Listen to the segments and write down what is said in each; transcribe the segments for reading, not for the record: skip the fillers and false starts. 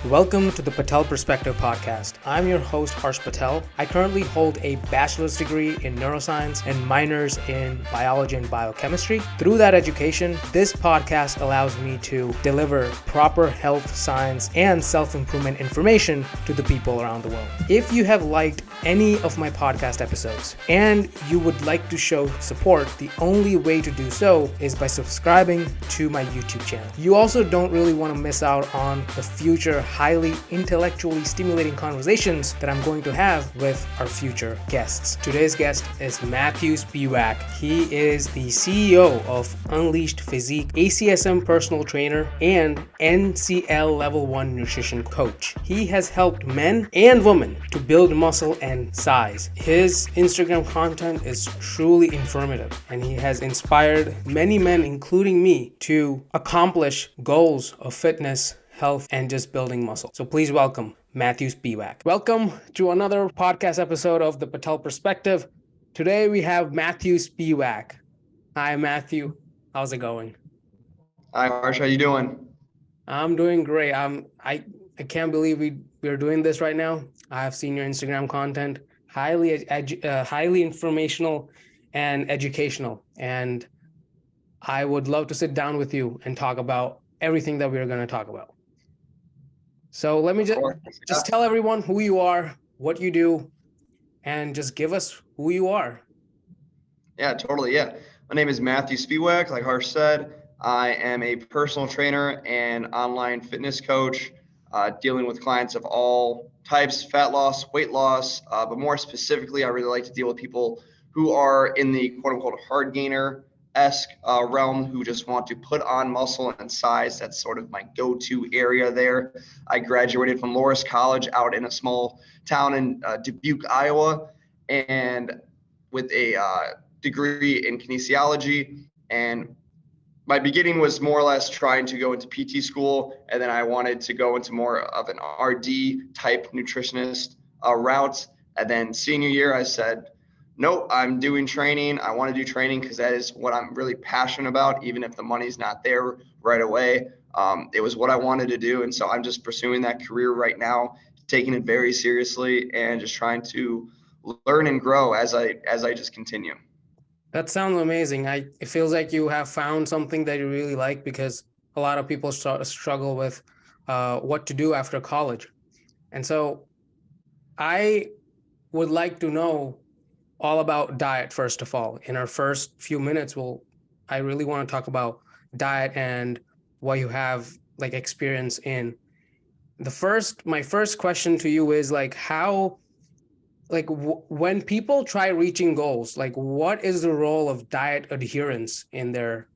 Welcome to the Patel Perspective podcast. I'm your host, Harsh Patel. I currently hold a bachelor's degree in neuroscience and minors in biology and biochemistry. Through that education, this podcast allows me to deliver proper health, science, and self-improvement information to the people around the world. If you have liked any of my podcast episodes and you would like to show support, the only way to do so is by subscribing to my YouTube channel. You also don't really want to miss out on the future highly intellectually stimulating conversations that I'm going to have with our future guests. Today's guest is Matthew Spiewak. He is the CEO of Unleashed Physique, ACSM personal trainer, and NCL Level 1 nutrition coach. He has helped men and women to build muscle and size. His Instagram content is truly informative, and he has inspired many men, including me, to accomplish goals of fitness, health, and just building muscle. So please welcome Matthew Spiewak. Welcome to another podcast episode of the Patel Perspective. Today we have Matthew Spiewak. Hi, Matthew. How's it going? Hi, Harsh. How you doing? I'm doing great. I can't believe we're doing this right now. I have seen your Instagram content, highly informational and educational, and I would love to sit down with you and talk about everything that we're going to talk about. So let me just tell everyone who you are, what you do, and just give us who you are. Yeah, totally. Yeah. My name is Matthew Spiewak. Like Harsh said, I am a personal trainer and online fitness coach, dealing with clients of all types, fat loss, weight loss, but more specifically, I really like to deal with people who are in the quote unquote hard gainer-esque realm, who just want to put on muscle and size. That's sort of my go-to area there. I graduated from Loras College out in a small town in Dubuque, Iowa, and with a degree in kinesiology. And my beginning was more or less trying to go into PT school, and then I wanted to go into more of an RD type nutritionist route. And then senior year, I said, nope, I'm doing training. I want to do training because that is what I'm really passionate about, even if the money's not there right away. It was what I wanted to do. And so I'm just pursuing that career right now, taking it very seriously and just trying to learn and grow as I just continue. That sounds amazing. It feels like you have found something that you really like, because a lot of people struggle with what to do after college. And so I would like to know all about diet, first of all. In our first few minutes, I really want to talk about diet and what you have like experience in. My first question to you is like, how, like when people try reaching goals, like what is the role of diet adherence in their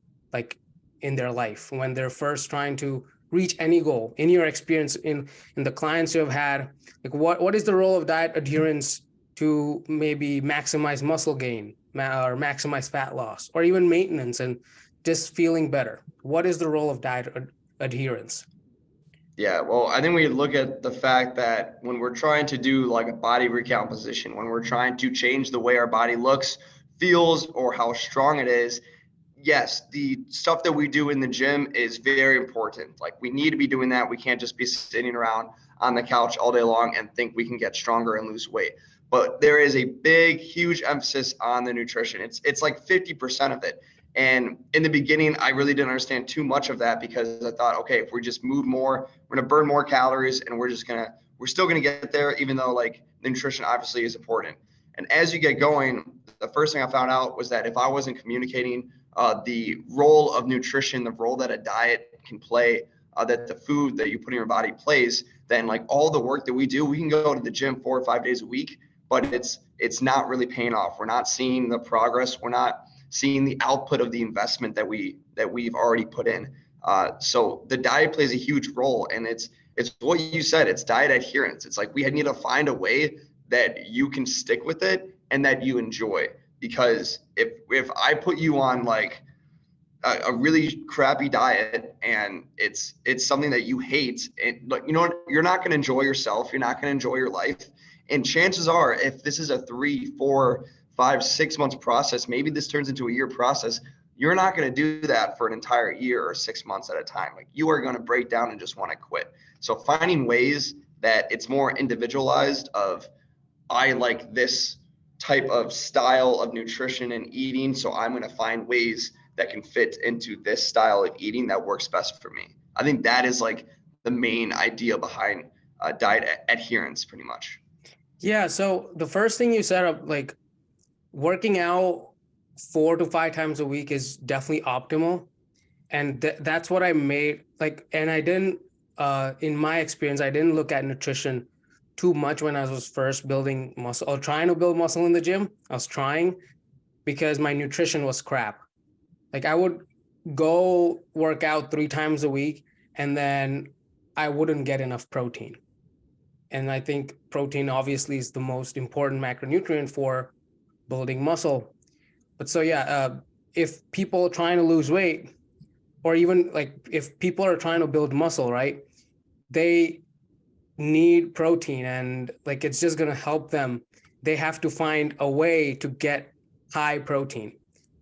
life when they're first trying to reach any goal? In your experience, in the clients you have had, like what is the role of diet adherence to maybe maximize muscle gain or maximize fat loss or even maintenance and just feeling better? What is the role of diet adherence? Yeah, well, I think we look at the fact that when we're trying to do like a body recomposition, when we're trying to change the way our body looks, feels, or how strong it is, yes, the stuff that we do in the gym is very important. Like we need to be doing that. We can't just be sitting around on the couch all day long and think we can get stronger and lose weight. But there is a big, huge emphasis on the nutrition. It's like 50% of it. And in the beginning, I really didn't understand too much of that because I thought, okay, if we just move more, we're going to burn more calories and we're still going to get there, even though like the nutrition obviously is important. And as you get going, the first thing I found out was that if I wasn't communicating the role of nutrition, the role that a diet can play, that the food that you put in your body plays, then like all the work that we do, we can go to the gym 4 or 5 days a week, but it's not really paying off. We're not seeing the progress. We're not seeing the output of the investment that we've already put in. So the diet plays a huge role, and it's what you said. It's diet adherence. It's like we need to find a way that you can stick with it and that you enjoy. Because if I put you on like a really crappy diet and it's something that you hate, like you're not going to enjoy yourself. You're not going to enjoy your life. And chances are, if this is a 3, 4, 5, 6 months process, maybe this turns into a year process, you're not going to do that for an entire year or 6 months at a time. Like you are going to break down and just want to quit. So finding ways that it's more individualized of, I like this type of style of nutrition and eating, so I'm going to find ways that can fit into this style of eating that works best for me. I think that is like the main idea behind diet adherence, pretty much. Yeah. So the first thing you said of like working out 4 to 5 times a week is definitely optimal. And that's what I made like, and I didn't, in my experience, I didn't look at nutrition too much when I was first building muscle or trying to build muscle in the gym. I was trying because my nutrition was crap. Like I would go work out 3 times a week and then I wouldn't get enough protein. And I think protein obviously is the most important macronutrient for building muscle. But so yeah, if people are trying to lose weight, or even like if people are trying to build muscle, right? They need protein, and like it's just gonna help them. They have to find a way to get high protein.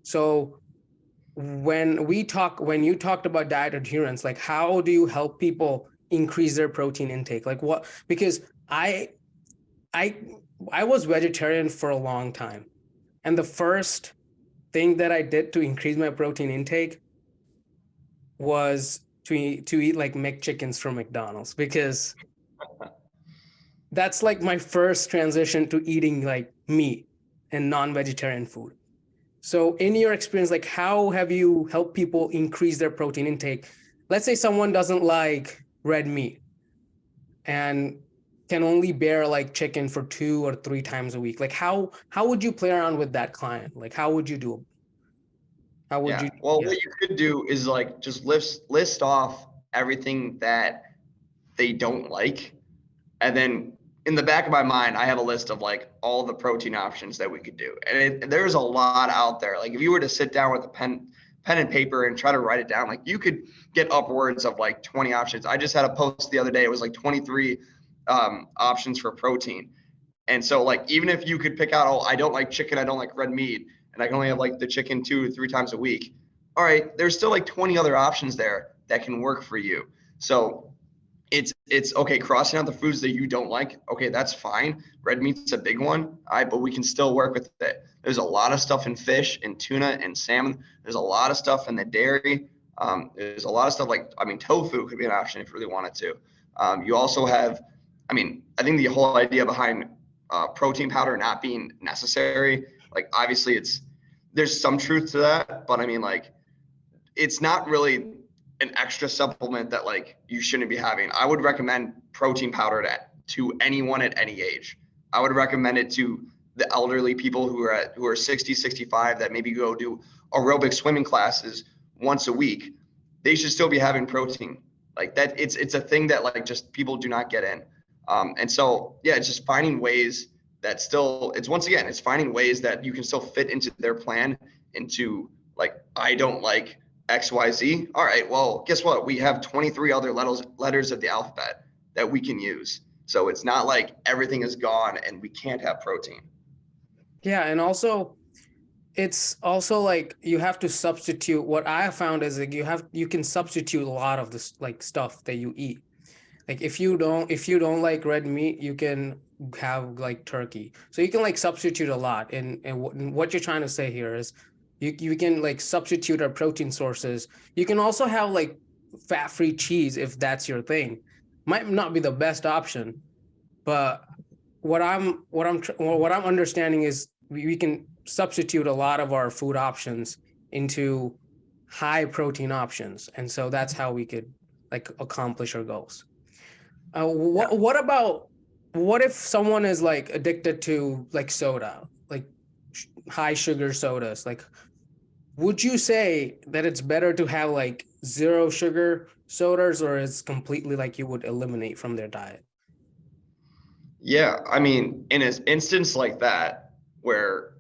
So when you talked about diet adherence, like how do you help people increase their protein intake? Like what? Because I I was vegetarian for a long time, and the first thing that I did to increase my protein intake was to eat like McChickens from McDonald's, because that's like my first transition to eating like meat and non-vegetarian food. So in your experience, like how have you helped people increase their protein intake? Let's say someone doesn't like red meat and can only bear like chicken for 2 or 3 times a week. Like how would you play around with that client? Like how would you do? How would you? Well, Yeah. what you could do is like just list off everything that they don't like. And then in the back of my mind, I have a list of like all the protein options that we could do. And there's a lot out there. Like if you were to sit down with a pen and paper and try to write it down, like you could get upwards of like 20 options. I just had a post the other day. It was like 23 options for protein. And so like, even if you could pick out, oh, I don't like chicken, I don't like red meat, and I can only have like the chicken 2 or 3 times a week. All right, there's still like 20 other options there that can work for you. So it's okay, crossing out the foods that you don't like. Okay, that's fine. Red meat's a big one. All right, but we can still work with it. There's a lot of stuff in fish and tuna and salmon. There's a lot of stuff in the dairy. There's a lot of stuff like, I mean, tofu could be an option if you really wanted to. You also have, I mean, I think the whole idea behind protein powder not being necessary, like obviously there's some truth to that, but I mean, like, it's not really an extra supplement that like you shouldn't be having. I would recommend protein powder to anyone at any age. I would recommend it to the elderly people who are 60, 65 that maybe go do aerobic swimming classes once a week. They should still be having protein. Like that, it's a thing that like just people do not get in. And so yeah, it's just finding ways that still, it's finding ways that you can still fit into their plan, into like, I don't like XYZ. All right, well, guess what? We have 23 other letters of the alphabet that we can use. So it's not like everything is gone and we can't have protein. Yeah, and also it's also like you have to substitute. What I have found is like you can substitute a lot of this like stuff that you eat. Like if you don't like red meat, you can have like turkey. So you can like substitute a lot. And what you're trying to say here is you can like substitute our protein sources. You can also have like fat-free cheese if that's your thing. Might not be the best option, but what I'm understanding is we can substitute a lot of our food options into high protein options, and so that's how we could like accomplish our goals. What if someone is like addicted to like soda, like high sugar sodas? Like, would you say that it's better to have like zero sugar sodas, or it's completely like you would eliminate from their diet? Yeah, I mean, in an instance like that, where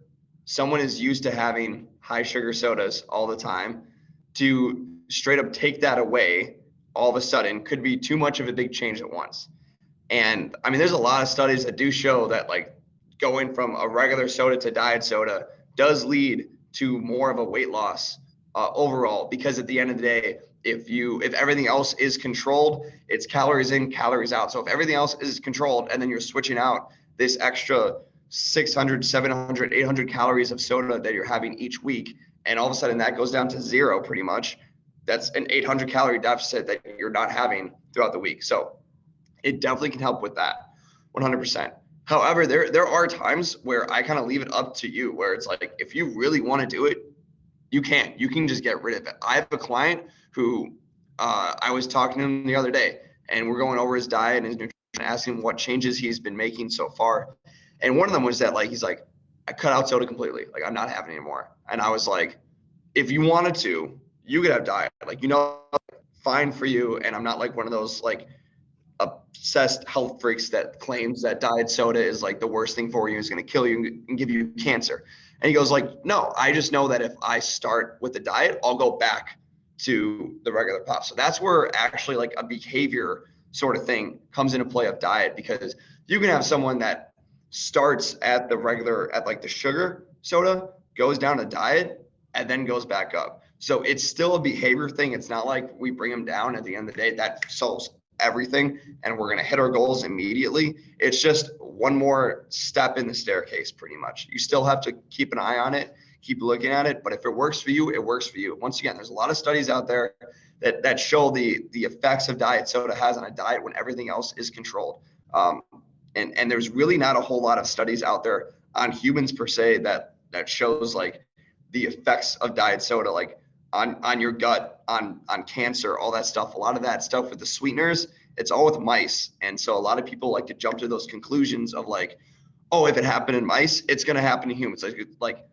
someone is used to having high sugar sodas all the time, to straight up take that away all of a sudden could be too much of a big change at once. And I mean, there's a lot of studies that do show that like going from a regular soda to diet soda does lead to more of a weight loss overall, because at the end of the day, if everything else is controlled, it's calories in, calories out. So if everything else is controlled and then you're switching out this extra 600, 700, 800 calories of soda that you're having each week, and all of a sudden that goes down to zero pretty much, that's an 800 calorie deficit that you're not having throughout the week. So it definitely can help with that 100%. However, there are times where I kind of leave it up to you, where it's like, if you really want to do it, you can just get rid of it. I have a client who I was talking to him the other day, and we're going over his diet and his nutrition, asking him what changes he's been making so far. And one of them was that, like, he's like, I cut out soda completely. Like, I'm not having it anymore. And I was like, if you wanted to, you could have diet. Like, fine for you. And I'm not like one of those like obsessed health freaks that claims that diet soda is like the worst thing for you, is going to kill you and give you cancer. And he goes like, no, I just know that if I start with the diet, I'll go back to the regular pop. So that's where actually like a behavior sort of thing comes into play of diet, because you can have someone that starts at the regular, at like the sugar soda, goes down to diet, and then goes back up. So it's still a behavior thing. It's not like we bring them down at the end of the day. That solves everything and we're going to hit our goals immediately. It's just one more step in the staircase pretty much. You still have to keep an eye on it, keep looking at it, but if it works for you, it works for you. Once again, there's a lot of studies out there that show the effects of diet soda has on a diet when everything else is controlled. And there's really not a whole lot of studies out there on humans per se that shows like the effects of diet soda, like on your gut, on cancer, all that stuff. A lot of that stuff with the sweeteners, it's all with mice. And so a lot of people like to jump to those conclusions of like, oh, if it happened in mice, it's going to happen to humans. Like,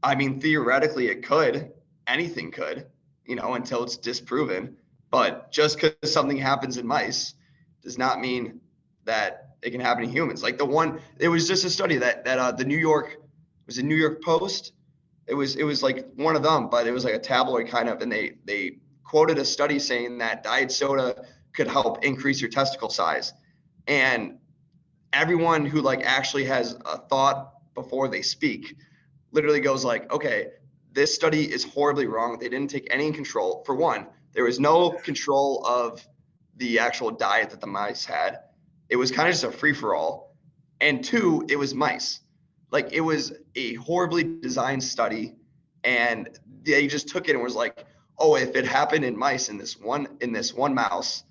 I mean, theoretically it could, anything could, until it's disproven. But just because something happens in mice does not mean that it can happen to humans. Like it was just a study that the New York Post. It was like one of them, but it was like a tabloid kind of, and they quoted a study saying that diet soda could help increase your testicle size. And everyone who like actually has a thought before they speak literally goes like, okay, this study is horribly wrong. They didn't take any control. For one, there was no control of the actual diet that the mice had. It was kind of just a free for all. And two, it was mice. Like, it was a horribly designed study, and they just took it and was like, oh, if it happened in mice in this one mouse,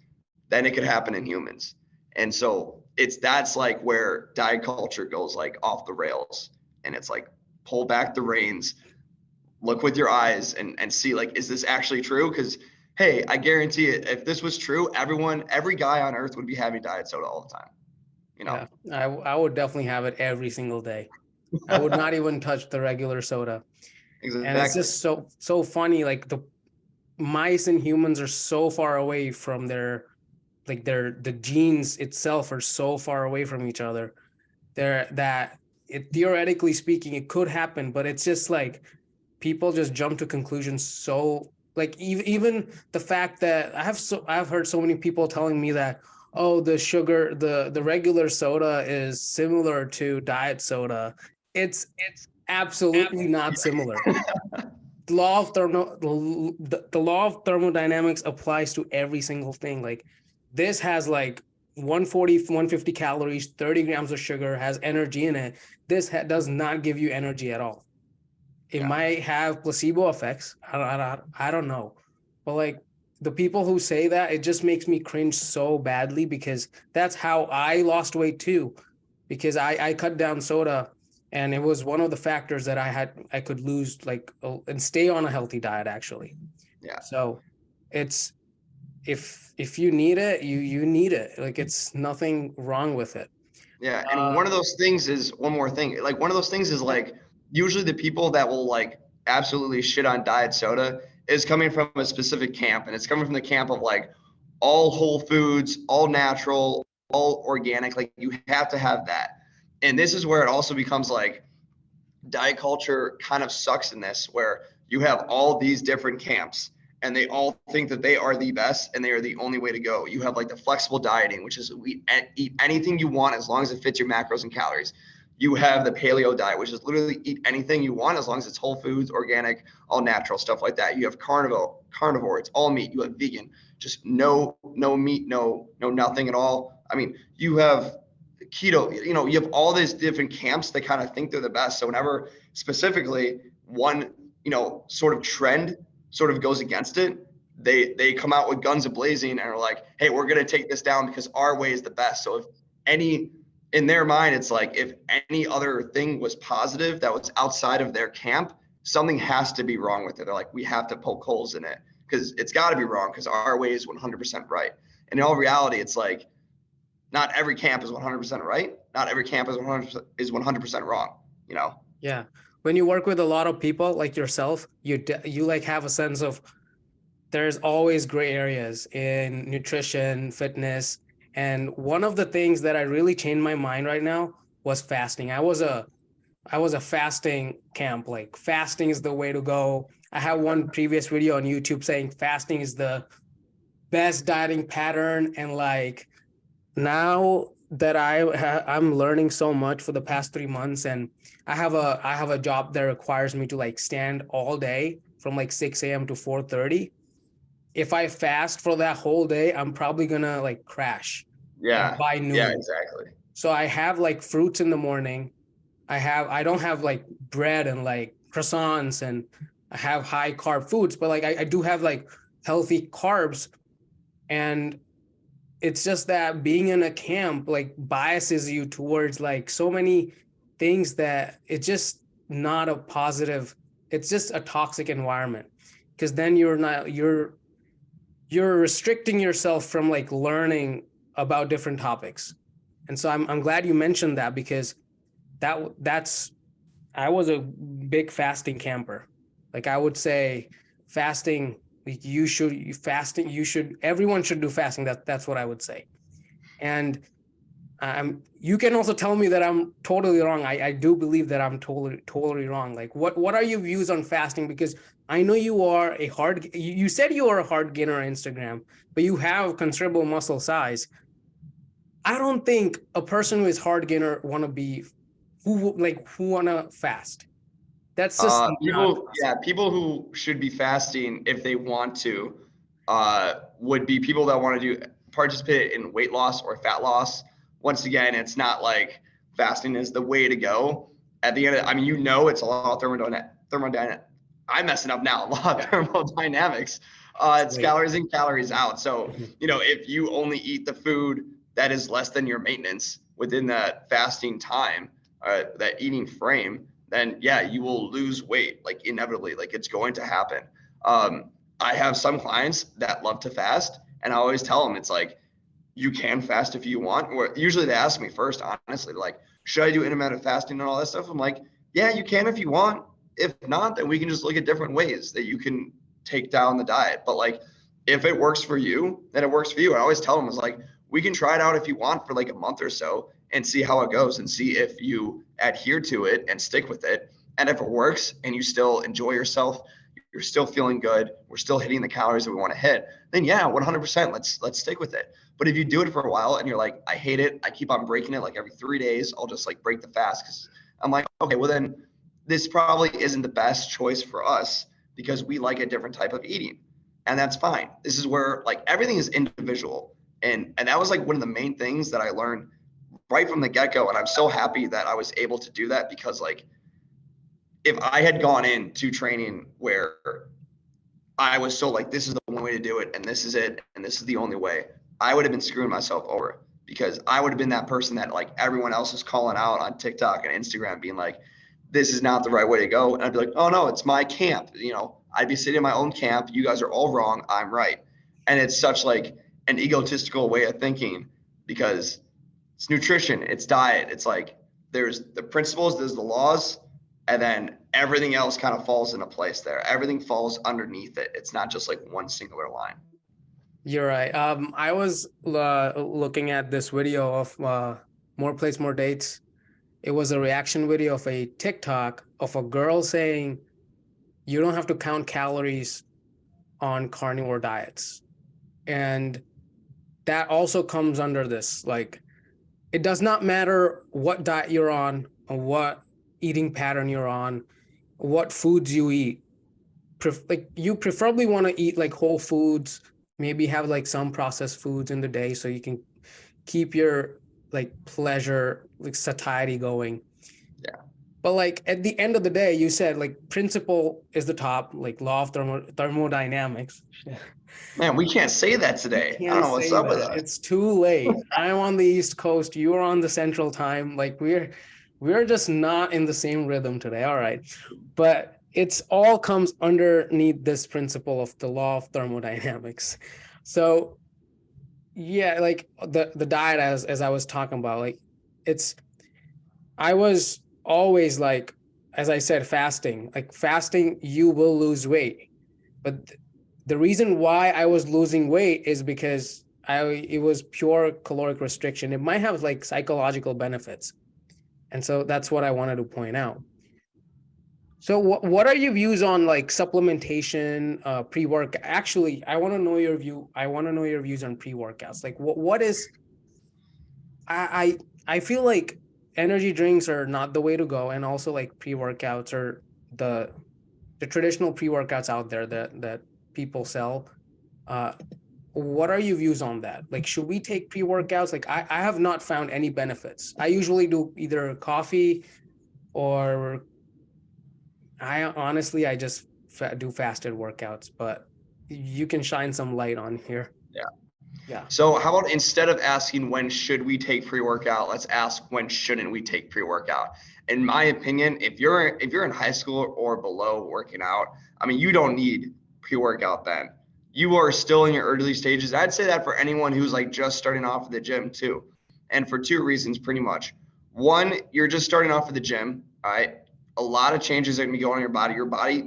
then it could happen in humans. And so that's like where diet culture goes like off the rails. And it's like, pull back the reins, look with your eyes and see like, is this actually true? Because hey, I guarantee it, if this was true, every guy on earth would be having diet soda all the time. Yeah, I would definitely have it every single day. I would not even touch the regular soda. Exactly. And it's just so funny. Like, the mice and humans are so far away from the genes itself are so far away from each other. Theoretically speaking, it could happen, but it's just like people just jump to conclusions. So like even the fact that I've heard so many people telling me that, oh, the regular soda is similar to diet soda. It's absolutely not similar. The law of thermodynamics applies to every single thing. Like, this has like 140, 150 calories, 30 grams of sugar, has energy in it. This does not give you energy at all. It might have placebo effects. I don't know. But like, the people who say that, it just makes me cringe so badly, because that's how I lost weight too. Because I cut down soda, and it was one of the factors that I could lose and stay on a healthy diet actually. Yeah. So it's, if you need it, you need it. Like, it's nothing wrong with it. Yeah. And one of those things is, one more thing, like one of those things is like, usually the people that will like absolutely shit on diet soda is coming from a specific camp, and it's coming from the camp of like all whole foods, all natural, all organic. Like, you have to have that. And this is where it also becomes like diet culture kind of sucks in this, where you have all these different camps and they all think that they are the best and they are the only way to go. You have like the flexible dieting, which is eat anything you want as long as it fits your macros and calories. You have the paleo diet, which is literally eat anything you want as long as it's whole foods, organic, all natural, stuff like that. You have carnivore, it's all meat. You have vegan, just no meat, no nothing at all. I mean, you have keto, you have all these different camps that kind of think they're the best. So whenever specifically one, sort of trend sort of goes against it, they come out with guns a-blazing and are like, hey, we're going to take this down because our way is the best. So if any, in their mind, it's like if any other thing was positive that was outside of their camp, something has to be wrong with it. They're like, we have to poke holes in it because it's got to be wrong because our way is 100% right. And in all reality, it's like not every camp is 100% right. Not every camp is 100% wrong, Yeah. When you work with a lot of people like yourself, you like have a sense of there's always gray areas in nutrition, fitness. And one of the things that I really changed my mind right now was fasting. I was a fasting camp. Like fasting is the way to go. I have one previous video on YouTube saying fasting is the best dieting pattern. And like now that I'm learning so much for the past 3 months, and I have a job that requires me to like stand all day from like 6 a.m. to 4:30. If I fast for that whole day, I'm probably gonna like crash. Yeah. By noon. Yeah, exactly. So I have like fruits in the morning. I don't have like bread and like croissants, and I have high carb foods, but like I do have like healthy carbs. And it's just that being in a camp like biases you towards like so many things that it's just not a positive, it's just a toxic environment, because then you're restricting yourself from like learning about different topics. And so I'm glad you mentioned that, because that's I was a big fasting camper. Like I would say fasting, everyone should do fasting. That's what I would say. And you can also tell me that I'm totally wrong. I do believe that I'm totally wrong. Like what are your views on fasting? Because I know you said you are a hard gainer on Instagram, but you have considerable muscle size. I don't think a person who is hard gainer who wanna fast. That's just People who should be fasting if they want to would be people that want to participate in weight loss or fat loss. Once again, it's not like fasting is the way to go. At the end of it, it's a lot of thermodynamics. I'm messing up now. A lot of thermodynamics. It's calories in, calories out. So, if you only eat the food that is less than your maintenance within that fasting time, that eating frame, then yeah, you will lose weight, like inevitably, like it's going to happen. I have some clients that love to fast, and I always tell them it's like, you can fast if you want. Or usually they ask me first, honestly, like, should I do intermittent fasting and all that stuff? I'm like, yeah, you can if you want. If not, then we can just look at different ways that you can take down the diet. But like, if it works for you, then it works for you. I always tell them, it's like, we can try it out if you want for like a month or so and see how it goes and see if you adhere to it and stick with it. And if it works and you still enjoy yourself, you're still feeling good, we're still hitting the calories that we want to hit, then yeah, 100%, let's stick with it. But if you do it for a while and you're like, I hate it, I keep on breaking it, like every 3 days, I'll just like break the fast, because I'm like, okay, well then this probably isn't the best choice for us because we like a different type of eating. And that's fine. This is where like everything is individual. And that was like one of the main things that I learned right from the get-go. And I'm so happy that I was able to do that, because like, if I had gone into training where I was so like, this is the one way to do it, and this is it, and this is the only way, I would have been screwing myself over, because I would have been that person that like everyone else is calling out on TikTok and Instagram being like, this is not the right way to go. And I'd be like, oh no, it's my camp. I'd be sitting in my own camp. You guys are all wrong. I'm right. And it's such like an egotistical way of thinking, because it's nutrition, it's diet. It's like, there's the principles, there's the laws, and then everything else kind of falls into place there. Everything falls underneath it. It's not just like one singular line. You're right. I was looking at this video of More Plates, More Dates. It was a reaction video of a TikTok of a girl saying, you don't have to count calories on carnivore diets. And that also comes under this. Like, it does not matter what diet you're on, what eating pattern you're on, what foods you eat. Like you preferably want to eat like whole foods, maybe have like some processed foods in the day so you can keep your like pleasure, like satiety going. Yeah. But like at the end of the day, you said like principle is the top, like law of thermodynamics. Man, we can't say that You today. I don't can't know what's say up with that. us. It's too late. I'm on the East Coast. You're on the Central Time. Like we're just not in the same rhythm today. All right. But it's all comes underneath this principle of the law of thermodynamics. So yeah, like the diet as I was talking about, like it's I was always like, as I said, fasting. Like fasting, you will lose weight. But the reason why I was losing weight is because it was pure caloric restriction. It might have like psychological benefits. And so that's what I wanted to point out. So what are your views on like supplementation, pre-work? Actually, I want to know your view. I want to know your views on pre-workouts. Like what is I feel like energy drinks are not the way to go, and also like pre-workouts are the the traditional pre-workouts out there that people sell. Uh, what are your views on that? Like, should we take pre-workouts? Like, I have not found any benefits. I usually do either coffee or I just do fasted workouts, but you can shine some light on here. Yeah. Yeah. So how about instead of asking when should we take pre-workout, let's ask when shouldn't we take pre-workout? In my opinion, if you're in high school or below working out, I mean, you don't need pre-workout then. You are still in your early stages. I'd say that for anyone who's like just starting off at the gym too. And for two reasons pretty much. One, you're just starting off at the gym, all right? A lot of changes are going to be going on in your body. Your body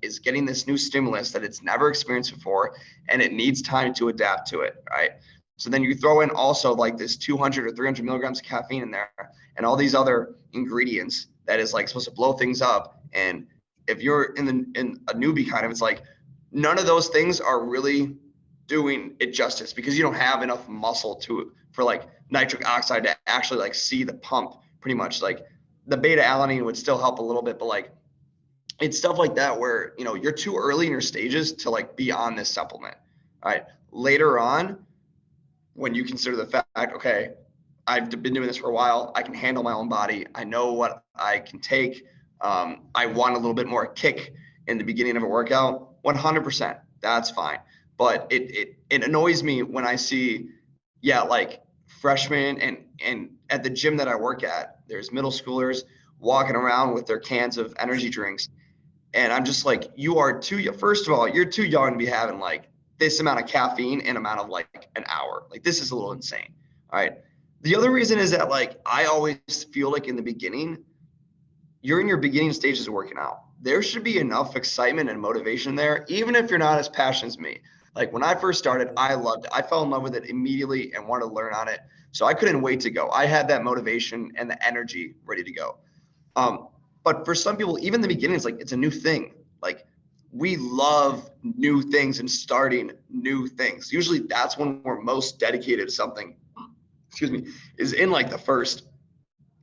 is getting this new stimulus that it's never experienced before, and it needs time to adapt to it, right? So then you throw in also like this 200 or 300 milligrams of caffeine in there and all these other ingredients that is like supposed to blow things up. And if you're in a newbie kind of, it's like none of those things are really doing it justice because you don't have enough muscle to for like nitric oxide to actually like see the pump pretty much. Like the beta alanine would still help a little bit, but like it's stuff like that where you're too early in your stages to like be on this supplement. All right. Later on, when you consider the fact, okay, I've been doing this for a while, I can handle my own body, I know what I can take. I want a little bit more kick in the beginning of a workout. 100%, that's fine. But it annoys me when I see, yeah, like freshmen and at the gym that I work at, there's middle schoolers walking around with their cans of energy drinks. And I'm just like, you are too, first of all, you're too young to be having like this amount of caffeine in amount of like an hour. Like this is a little insane. All right. The other reason is that like, I always feel like in the beginning, you're in your beginning stages of working out. There should be enough excitement and motivation there, even if you're not as passionate as me. Like when I first started, I loved it. I fell in love with it immediately and wanted to learn on it. So I couldn't wait to go. I had that motivation and the energy ready to go. But for some people, even the beginning, it's like it's a new thing. Like we love new things and starting new things. Usually that's when we're most dedicated to something, excuse me, is in like the first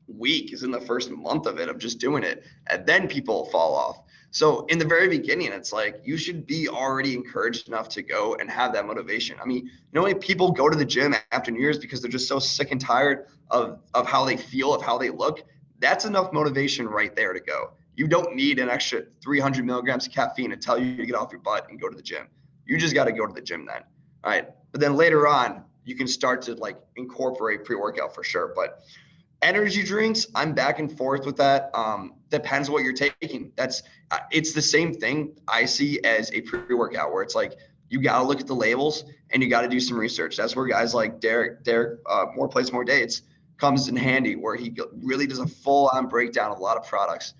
week, is in the first month of it, of just doing it. And then people fall off. So in the very beginning, it's like you should be already encouraged enough to go and have that motivation. I mean, you know, when people go to the gym after New Year's because they're just so sick and tired of how they feel, of how they look. That's enough motivation right there to go. You don't need an extra 300 milligrams of caffeine to tell you to get off your butt and go to the gym. You just got to go to the gym then. All right. But then later on, you can start to like incorporate pre-workout for sure. But energy drinks, I'm back and forth with that. Depends what you're taking. It's the same thing I see as a pre-workout where it's like you got to look at the labels and you got to do some research. That's where guys like Derek, More Plates, More Dates comes in handy, where he really does a full-on breakdown of a lot of products.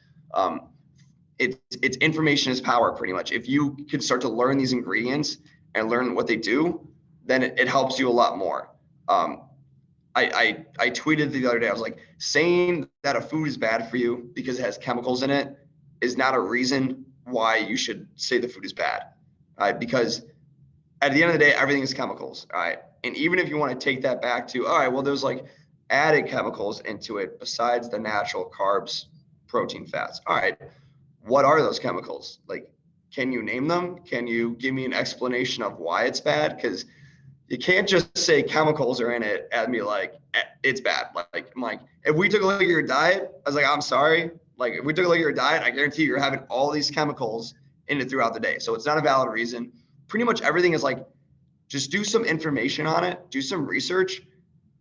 It's information is power pretty much. If you can start to learn these ingredients and learn what they do, then it helps you a lot more. I tweeted the other day, I was like, saying that a food is bad for you because it has chemicals in it is not a reason why you should say the food is bad. Because at the end of the day, everything is chemicals. All right. And even if you want to take that back to, all right, well, there's like added chemicals into it besides the natural carbs, protein, fats. All right, what are those chemicals? Like, can you name them? Can you give me an explanation of why it's bad? Because you can't just say chemicals are in it and be like, it's bad. Like, I'm like, if we took a look at your diet, I was like, I'm sorry. Like, if we took a look at your diet, I guarantee you're having all these chemicals in it throughout the day. So it's not a valid reason. Pretty much everything is like, just do some information on it, do some research.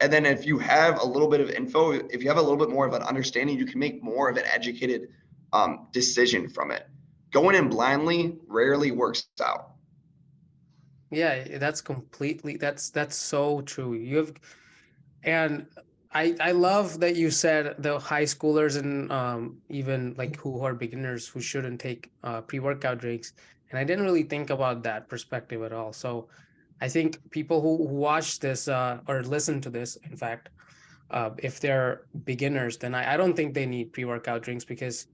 And then if you have a little bit of info, if you have a little bit more of an understanding, you can make more of an educated decision from it. Going in blindly rarely works out. Yeah, that's so true. And I love that you said the high schoolers and even like who are beginners who shouldn't take pre-workout drinks. And I didn't really think about that perspective at all. So I think people who watch this or listen to this, in fact, if they're beginners, then I don't think they need pre-workout drinks because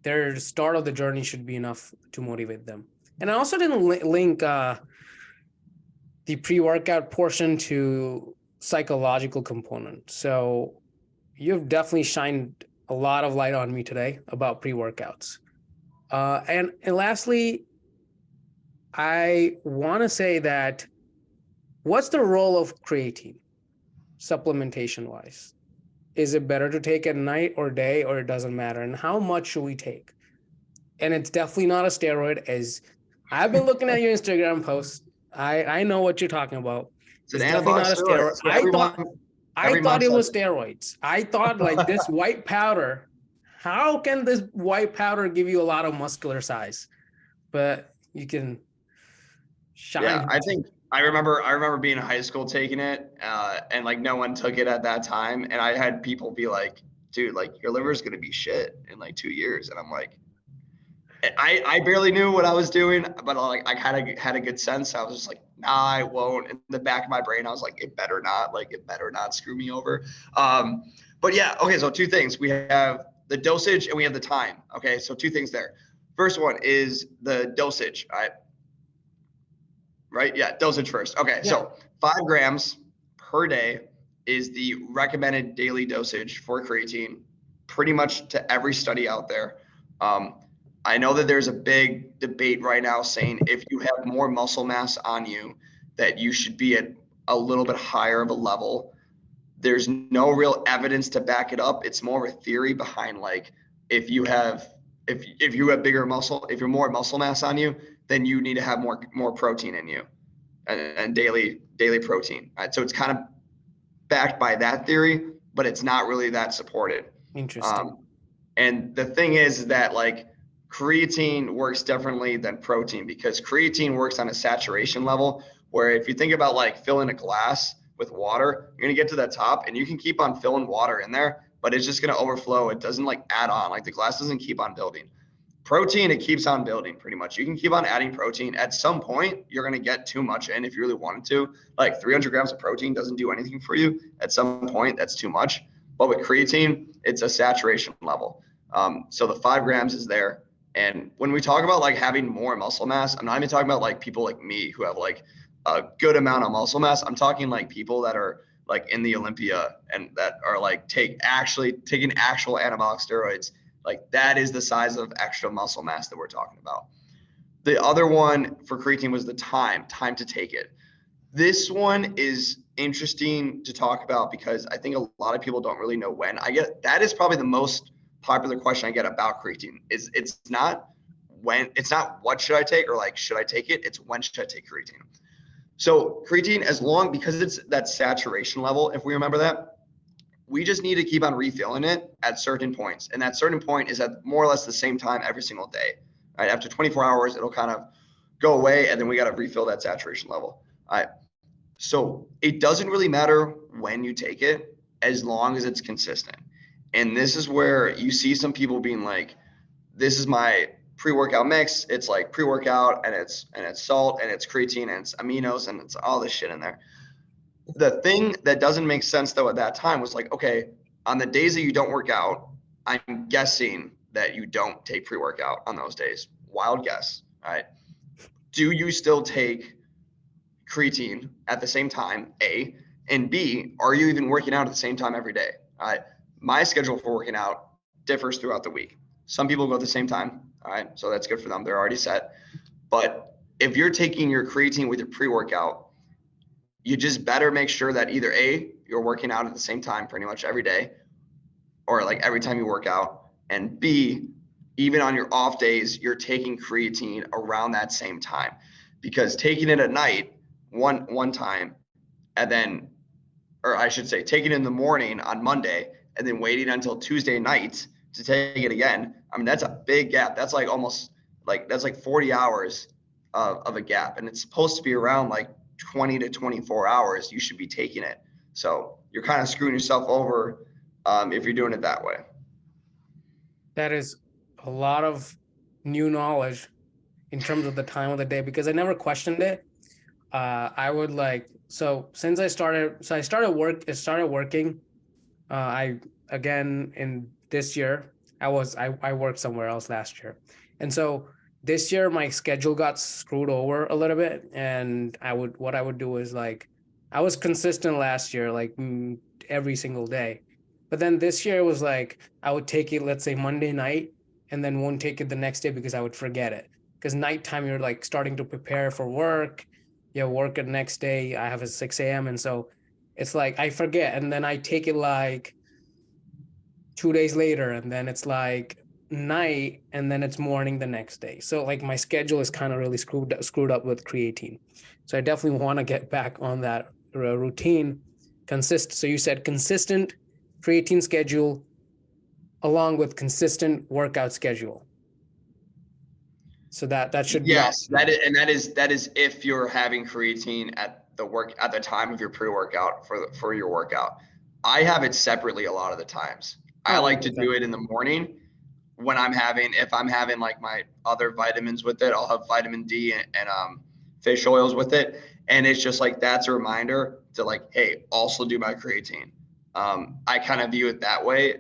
their start of the journey should be enough to motivate them. And I also didn't link the pre-workout portion to psychological component. So you've definitely shined a lot of light on me today about pre-workouts. And lastly, I want to say that what's the role of creatine supplementation wise? Is it better to take at night or day, or it doesn't matter? And how much should we take? And it's definitely not a steroid, as I've been looking at your Instagram posts. I know what you're talking about. It's an It's definitely anabolic not a steroid. steroid. So I every thought month it was cycle. steroids. I thought like this white powder. How can this white powder give you a lot of muscular size? But you can Yeah, shine. I think I remember being in high school taking it, and like no one took it at that time, and I had people be like, "Dude, like your liver's gonna be shit in like 2 years," and I'm like, I barely knew what I was doing, but like I kind of had a good sense. I was just like, "Nah, I won't." In the back of my brain, I was like, it better not screw me over." Um, but yeah, okay. So two things: we have the dosage and we have the time. Okay, so two things there. First one is the dosage. All right, right? Yeah, dosage first. Okay, Yeah. so 5 grams per day is the recommended daily dosage for creatine, pretty much to every study out there. Um, I know that there's a big debate right now saying if you have more muscle mass on you, that you should be at a little bit higher of a level. There's no real evidence to back it up. It's more of a theory behind like if you have if you have bigger muscle, if you're more muscle mass on you, then you need to have more protein in you and daily protein. Right? So it's kind of backed by that theory, but it's not really that supported. Interesting. Um, and the thing is that like creatine works differently than protein because creatine works on a saturation level where if you think about like filling a glass with water, you're going to get to the top and you can keep on filling water in there, but it's just going to overflow. It doesn't like add on, like the glass doesn't keep on building. Protein, it keeps on building pretty much. You can keep on adding protein. At some point, you're going to get too much in if you really wanted to. Like 300 grams of protein doesn't do anything for you. At some point, that's too much. But with creatine, it's a saturation level. So the 5 grams is there. And when we talk about like having more muscle mass, I'm not even talking about like people like me who have like a good amount of muscle mass. I'm talking like people that are like in the Olympia and that are like taking actual anabolic steroids. Like that is the size of extra muscle mass that we're talking about. The other one for creatine was the time to take it. This one is interesting to talk about because I think a lot of people don't really know when. I get that is probably the most popular question I get about creatine. Is it's not what should I take or like should I take it? It's when should I take creatine? So creatine, as long because it's that saturation level, if we remember that, we just need to keep on refilling it at certain points. And that certain point is at more or less the same time every single day. Right? After 24 hours, it'll kind of go away and then we got to refill that saturation level. All right. So it doesn't really matter when you take it as long as it's consistent. And this is where you see some people being like, this is my pre-workout mix. It's like pre-workout and it's salt and it's creatine and it's aminos and it's all this shit in there. The thing that doesn't make sense though at that time was like, okay, on the days that you don't work out, I'm guessing that you don't take pre-workout on those days. Wild guess. All right. Do you still take creatine at the same time? A. And B, are you even working out at the same time every day? All right. My schedule for working out differs throughout the week. Some people go at the same time. All right. So that's good for them. They're already set. But if you're taking your creatine with your pre-workout, you just better make sure that either A, you're working out at the same time pretty much every day, or like every time you work out, and B, even on your off days, you're taking creatine around that same time. Because taking it at night one time, and then, or I should say, taking it in the morning on Monday and then waiting until Tuesday night to take it again, I mean, that's a big gap. That's like almost like, that's like 40 hours of a gap. And it's supposed to be around like 20 to 24 hours you should be taking it. So you're kind of screwing yourself over if you're doing it that way. That is a lot of new knowledge in terms of the time of the day, because I never questioned it. I would like, so since I started working. I again in this year, I worked somewhere else last year, and so this year my schedule got screwed over a little bit, and what I would do is like, I was consistent last year, like every single day, but then this year it was like I would take it, let's say Monday night, and then won't take it the next day because I would forget it. Because nighttime you're like starting to prepare for work, you have work the next day. I have a 6 a.m. and so it's like I forget, and then I take it like 2 days later, and then it's like night, and then it's morning the next day. So like my schedule is kind of really screwed up with creatine. So I definitely want to get back on that routine. So you said consistent creatine schedule along with consistent workout schedule. So that should be yes, awesome. That is if you're having creatine at the time of your pre-workout for your workout. I have it separately a lot of the times. I like to do it in the morning when if I'm having like my other vitamins with it. I'll have vitamin D and fish oils with it, and it's just like that's a reminder to like, hey, also do my creatine. I kind of view it that way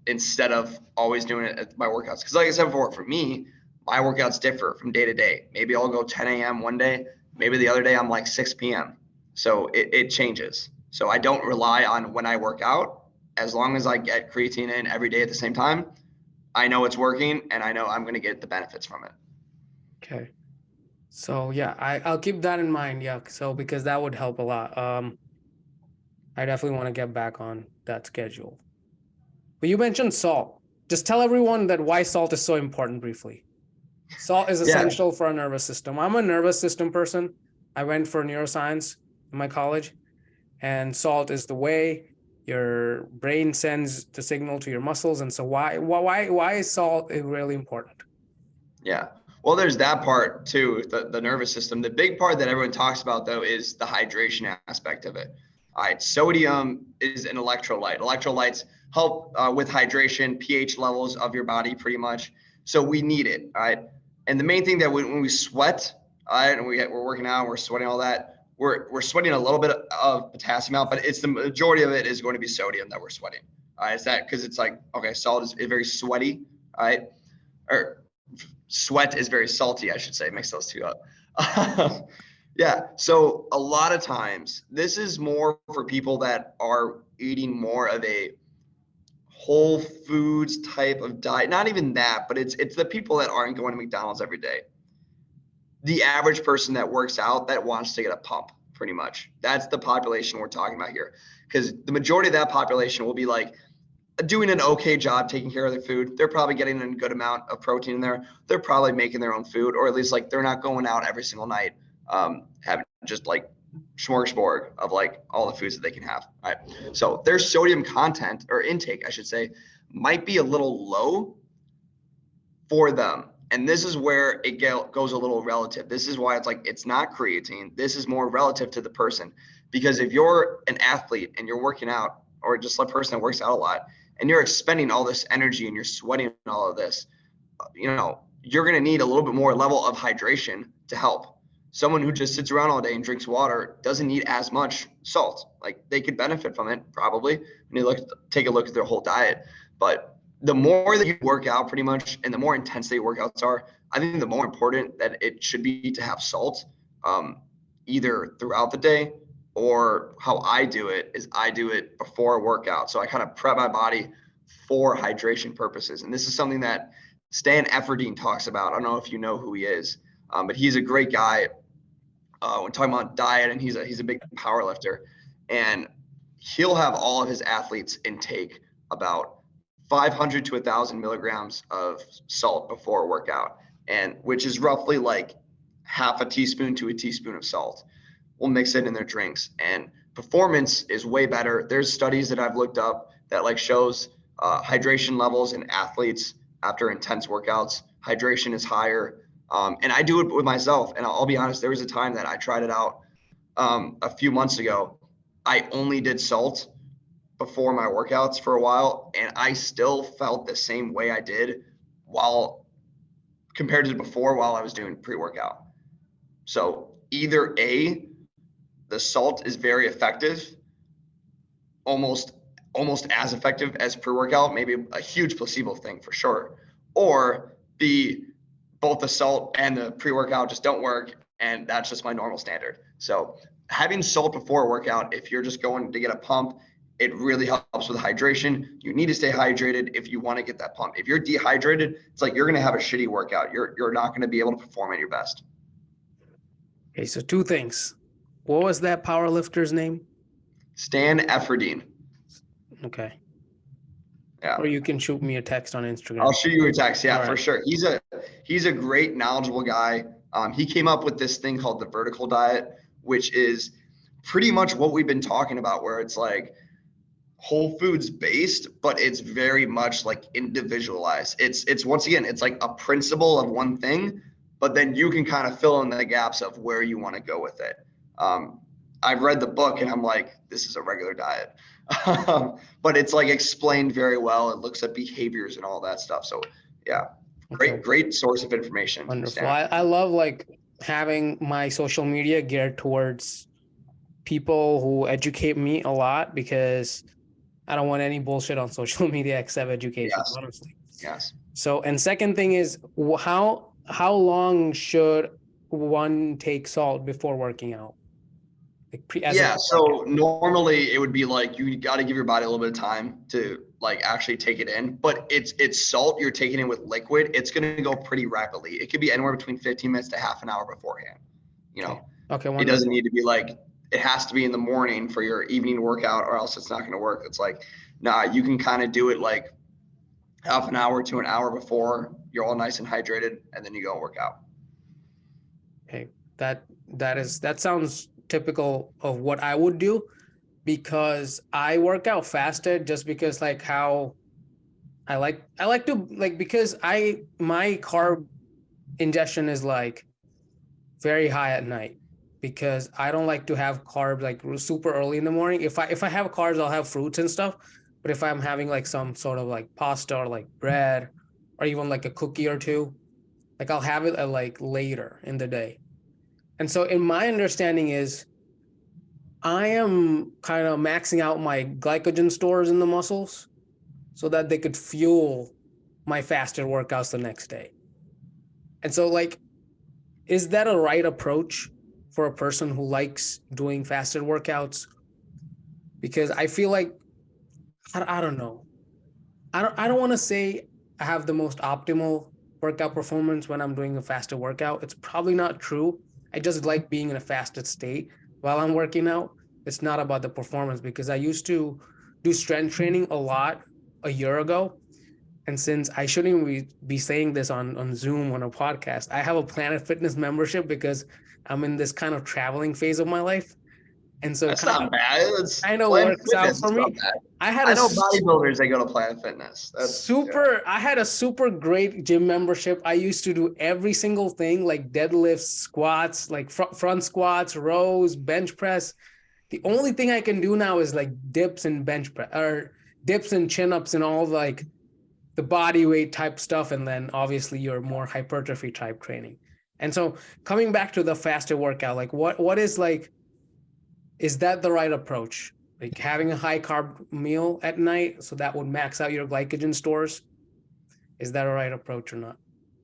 instead of always doing it at my workouts, because like I said before, for me, my workouts differ from day to day. Maybe I'll go 10 a.m. one day, maybe the other day I'm like 6 p.m. So it changes. So I don't rely on when I work out. As long as I get creatine in every day at the same time, I know it's working and I know I'm going to get the benefits from it. Okay. So yeah, I'll keep that in mind. Yeah. So because that would help a lot. I definitely want to get back on that schedule. But you mentioned salt. Just tell everyone that why salt is so important briefly. Salt is essential for our nervous system. I'm a nervous system person. I went for neuroscience in my college, and salt is the way your brain sends the signal to your muscles. And so why is salt really important? Yeah. Well, there's that part too, the nervous system. The big part that everyone talks about though is the hydration aspect of it. All right. Sodium is an electrolyte. Electrolytes help with hydration, pH levels of your body pretty much. So we need it. All right. And the main thing that when we sweat, all right, and we're working out, we're sweating all that, we're sweating a little bit of potassium out, but it's the majority of it is going to be sodium that we're sweating. All right. Is that because it's like, okay, salt is very sweaty. All right. Or sweat is very salty, I should say. Mix those two up. Yeah. So a lot of times this is more for people that are eating more of a whole foods type of diet. Not even that, but it's the people that aren't going to McDonald's every day. The average person that works out that wants to get a pump, pretty much. That's the population we're talking about here. Because the majority of that population will be like doing an okay job taking care of their food. They're probably getting a good amount of protein in there. They're probably making their own food, or at least like they're not going out every single night, having just like smorgasbord of like all the foods that they can have. All right. So their sodium content or intake, I should say, might be a little low for them. And this is where it goes a little relative. This is why it's like, it's not creatine. This is more relative to the person. Because if you're an athlete and you're working out, or just a person that works out a lot, and you're expending all this energy and you're sweating all of this, you're going to need a little bit more level of hydration to help. Someone who just sits around all day and drinks water doesn't need as much salt. Like they could benefit from it probably when you take a look at their whole diet. But the more that you work out pretty much, and the more intense your workouts are, I think the more important that it should be to have salt either throughout the day or how I do it is I do it before a workout. So I kind of prep my body for hydration purposes. And this is something that Stan Efferdine talks about. I don't know if you know who he is, but he's a great guy when talking about diet, and he's a big power lifter. And he'll have all of his athletes intake about 500 to 1,000 milligrams of salt before a workout, and which is roughly like half a teaspoon to a teaspoon of salt. We'll mix it in their drinks, and performance is way better. There's studies that I've looked up that like shows hydration levels in athletes after intense workouts. Hydration is higher. And I do it with myself. And I'll be honest, there was a time that I tried it out a few months ago. I only did salt before my workouts for a while, and I still felt the same way I did compared to before while I was doing pre-workout. So either A, the salt is very effective, almost as effective as pre-workout, maybe a huge placebo thing for sure, or B, both the salt and the pre-workout just don't work, and that's just my normal standard. So having salt before a workout, if you're just going to get a pump, it really helps with hydration. You need to stay hydrated if you want to get that pump. If you're dehydrated, it's like you're going to have a shitty workout. You're not going to be able to perform at your best. Okay, so two things. What was that power lifter's name? Stan Efferdine. Okay. Yeah. Or you can shoot me a text on Instagram. I'll shoot you a text. Yeah, All right. For sure. He's a great, knowledgeable guy. He came up with this thing called the vertical diet, which is pretty much what we've been talking about, where it's like whole foods based, but it's very much like individualized. It's once again, it's like a principle of one thing, but then you can kind of fill in the gaps of where you want to go with it. I've read the book and I'm like, this is a regular diet. But it's like explained very well. It looks at behaviors and all that stuff. So yeah, great source of information. Wonderful. I love like having my social media geared towards people who educate me a lot, because I don't want any bullshit on social media except education, yes. honestly. Yes. So, and second thing is, how long should one take salt before working out? So normally it would be like you got to give your body a little bit of time to like actually take it in, but it's salt you're taking in with liquid. It's going to go pretty rapidly. It could be anywhere between 15 minutes to half an hour beforehand. You know, okay. It doesn't need to be like, it has to be in the morning for your evening workout or else it's not going to work. It's like, nah, you can kind of do it like half an hour to an hour before you're all nice and hydrated, and then you go work out. Okay. That sounds typical of what I would do, because I work out fasted just because like how I like to like, because my carb ingestion is like very high at night, because I don't like to have carbs like super early in the morning. If I have carbs, I'll have fruits and stuff. But if I'm having like some sort of like pasta or like bread or even like a cookie or two, like I'll have it at like later in the day. And so in my understanding is I am kind of maxing out my glycogen stores in the muscles so that they could fuel my faster workouts the next day. And so like, is that a right approach for a person who likes doing fasted workouts? Because I feel like, I don't know. I don't want to say I have the most optimal workout performance when I'm doing a fasted workout. It's probably not true. I just like being in a fasted state while I'm working out. It's not about the performance, because I used to do strength training a lot a year ago. And since I shouldn't even be saying this on Zoom on a podcast, I have a Planet Fitness membership because I'm in this kind of traveling phase of my life. And so that's not bad. It's kind of works out for me. I know bodybuilders that go to Planet Fitness. I had a super great gym membership. I used to do every single thing, like deadlifts, squats, like front squats, rows, bench press. The only thing I can do now is like dips and bench press, or dips and chin ups and all like the body weight type stuff. And then obviously your more hypertrophy type training. And so coming back to the faster workout, like what is like, is that the right approach? Like having a high carb meal at night, so that would max out your glycogen stores. Is that a right approach or not?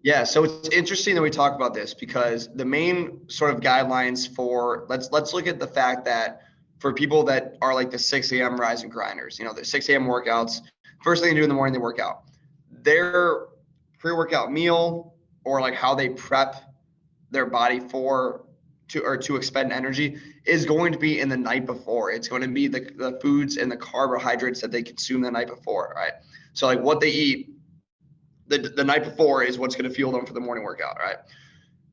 Yeah. So it's interesting that we talk about this, because the main sort of guidelines for, let's look at the fact that for people that are like the 6 a.m. rise and grinders, you know, the 6 a.m. workouts, first thing they do in the morning, they work out. Their pre-workout meal, or like how they prep their body to expend energy, is going to be in the night before. It's going to be the foods and the carbohydrates that they consume the night before, right? So like what they eat the night before is what's going to fuel them for the morning workout, right?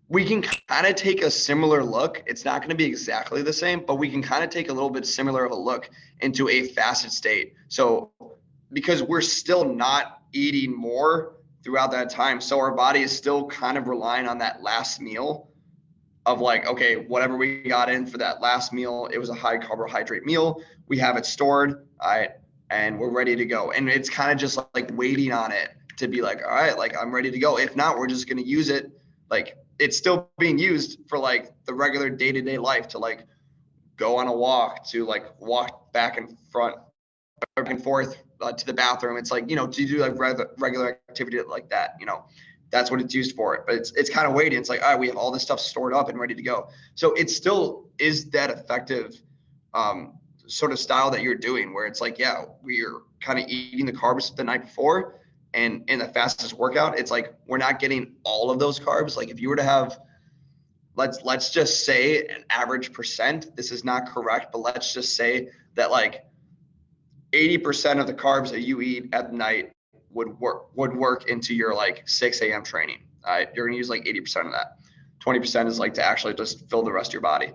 We can kind of take a similar look. It's not going to be exactly the same, but we can kind of take a little bit similar of a look into a fasted state. So because we're still not eating more throughout that time, so our body is still kind of relying on that last meal of like, okay, whatever we got in for that last meal, it was a high carbohydrate meal. We have it stored, all right, and we're ready to go. And it's kind of just like waiting on it to be like, all right, like I'm ready to go. If not, we're just going to use it. Like it's still being used for like the regular day-to-day life, to like go on a walk, to like walk back and forth to the bathroom. It's like, you know, to do like regular activity like that, you know, that's what it's used for. But it's kind of waiting. It's like, all right, we have all this stuff stored up and ready to go. So it still is that effective sort of style that you're doing, where it's like, yeah, we're kind of eating the carbs the night before. And in the fastest workout, it's like we're not getting all of those carbs. Like if you were to have, let's just say an average percent, this is not correct, but let's just say that like 80% of the carbs that you eat at night would work into your like 6 a.m. training. You're going to use like 80% of that. 20% is like to actually just fill the rest of your body.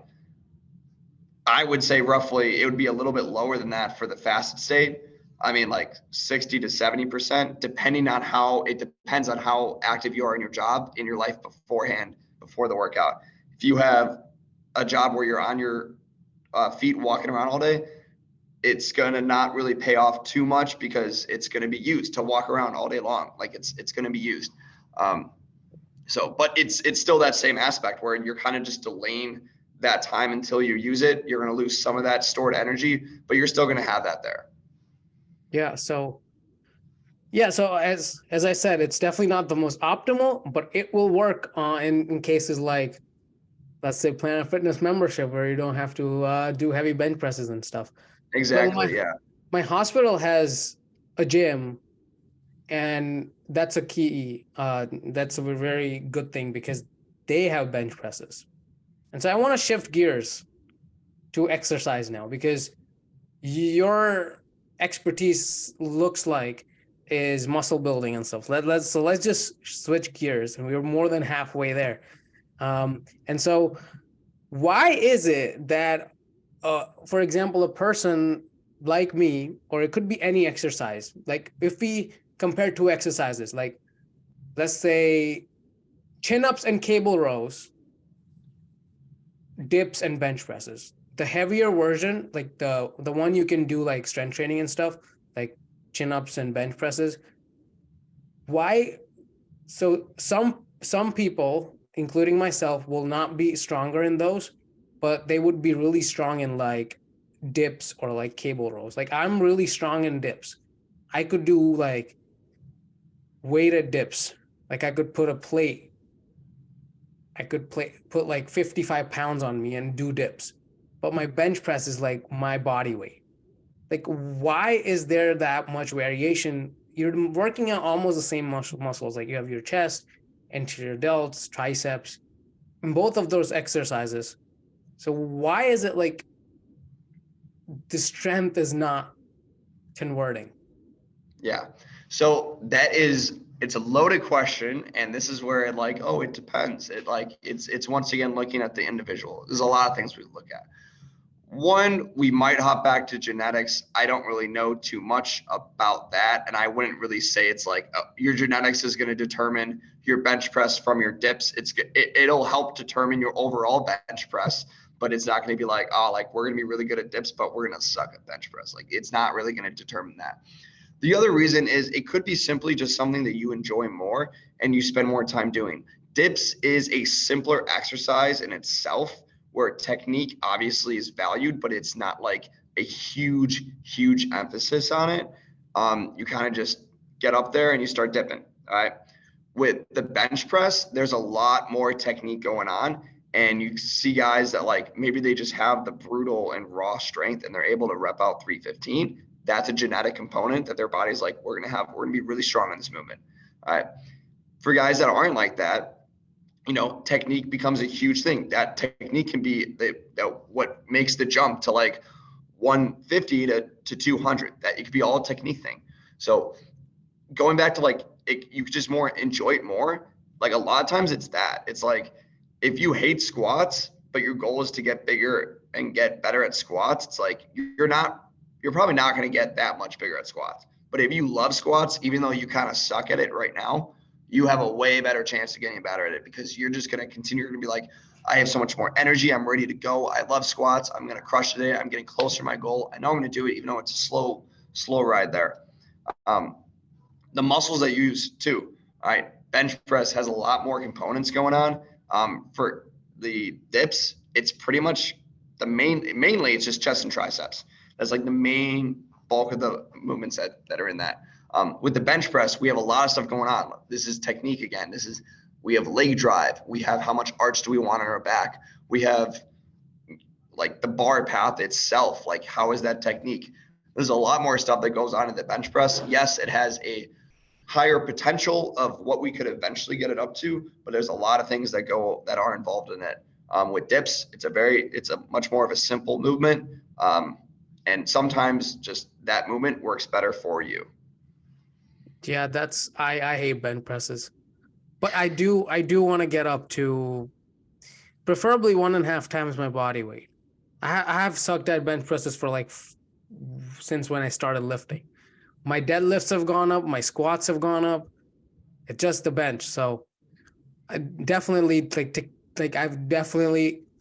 I would say roughly it would be a little bit lower than that for the fasted state. I mean, like 60 to 70%, depending on it depends on how active you are in your job, in your life beforehand, before the workout. If you have a job where you're on your feet walking around all day, it's going to not really pay off too much, because it's going to be used to walk around all day long. Like it's going to be used. But it's still that same aspect where you're kind of just delaying that time until you use it. You're going to lose some of that stored energy, but you're still going to have that there. Yeah. So as I said, it's definitely not the most optimal, but it will work in cases like, let's say, Planet Fitness membership, where you don't have to do heavy bench presses and stuff. Exactly. Yeah. My hospital has a gym, and that's a key. That's a very good thing, because they have bench presses. And so I want to shift gears to exercise now, because your expertise looks like is muscle building and stuff. Let's just switch gears, and we're more than halfway there. And so why is it that, for example, a person like me, or it could be any exercise, like if we compare two exercises, like let's say chin-ups and cable rows, dips and bench presses, the heavier version, like the one you can do like strength training and stuff, like chin-ups and bench presses, why? So some people, including myself, will not be stronger in those, but they would be really strong in like dips or like cable rows. Like I'm really strong in dips. I could do like weighted dips. Like I could put a plate. I could put like 55 pounds on me and do dips. But my bench press is like my body weight. Like, why is there that much variation? You're working on almost the same muscles. Like you have your chest, anterior delts, triceps, and both of those exercises. So why is it like the strength is not converting? Yeah. So it's a loaded question. And this is where it depends. It's once again looking at the individual. There's a lot of things we look at. One, we might hop back to genetics. I don't really know too much about that. And I wouldn't really say it's like your genetics is going to determine your bench press from your dips. It'll help determine your overall bench press, but it's not going to be like, oh, like we're going to be really good at dips, but we're going to suck at bench press. Like it's not really going to determine that. The other reason is it could be simply just something that you enjoy more and you spend more time doing. Dips is a simpler exercise in itself, where technique obviously is valued, but it's not like a huge emphasis on it. You kind of just get up there and you start dipping. All right. With the bench press, there's a lot more technique going on. And you see guys that like maybe they just have the brutal and raw strength and they're able to rep out 315. That's a genetic component that their body's like, we're gonna be really strong in this movement. All right. For guys that aren't like that, technique becomes a huge thing. That technique can be what makes the jump to like 150 to 200. That it could be all a technique thing. So going back to like you just more enjoy it more. Like a lot of times it's that. It's like if you hate squats, but your goal is to get bigger and get better at squats, it's like you're probably not going to get that much bigger at squats. But if you love squats, even though you kind of suck at it right now, you have a way better chance of getting better at it because you're just going to continue to be like, I have so much more energy. I'm ready to go. I love squats. I'm going to crush it today. I'm getting closer to my goal. I know I'm going to do it, even though it's a slow ride there. The muscles that you use too. All right. Bench press has a lot more components going on. For the dips, it's pretty much mainly it's just chest and triceps. That's like the main bulk of the movements that are in that. With the bench press, we have a lot of stuff going on. This is technique again. We have leg drive. We have how much arch do we want on our back. We have like the bar path itself. Like how is that technique? There's a lot more stuff that goes on in the bench press. Yes, it has a higher potential of what we could eventually get it up to, but there's a lot of things that are involved in it. With dips, it's a much more of a simple movement. And sometimes just that movement works better for you. Yeah, I hate bench presses, but I do want to get up to preferably 1.5 times my body weight. I have sucked at bench presses for like since when I started lifting. My deadlifts have gone up, my squats have gone up. It's just the bench. So I definitely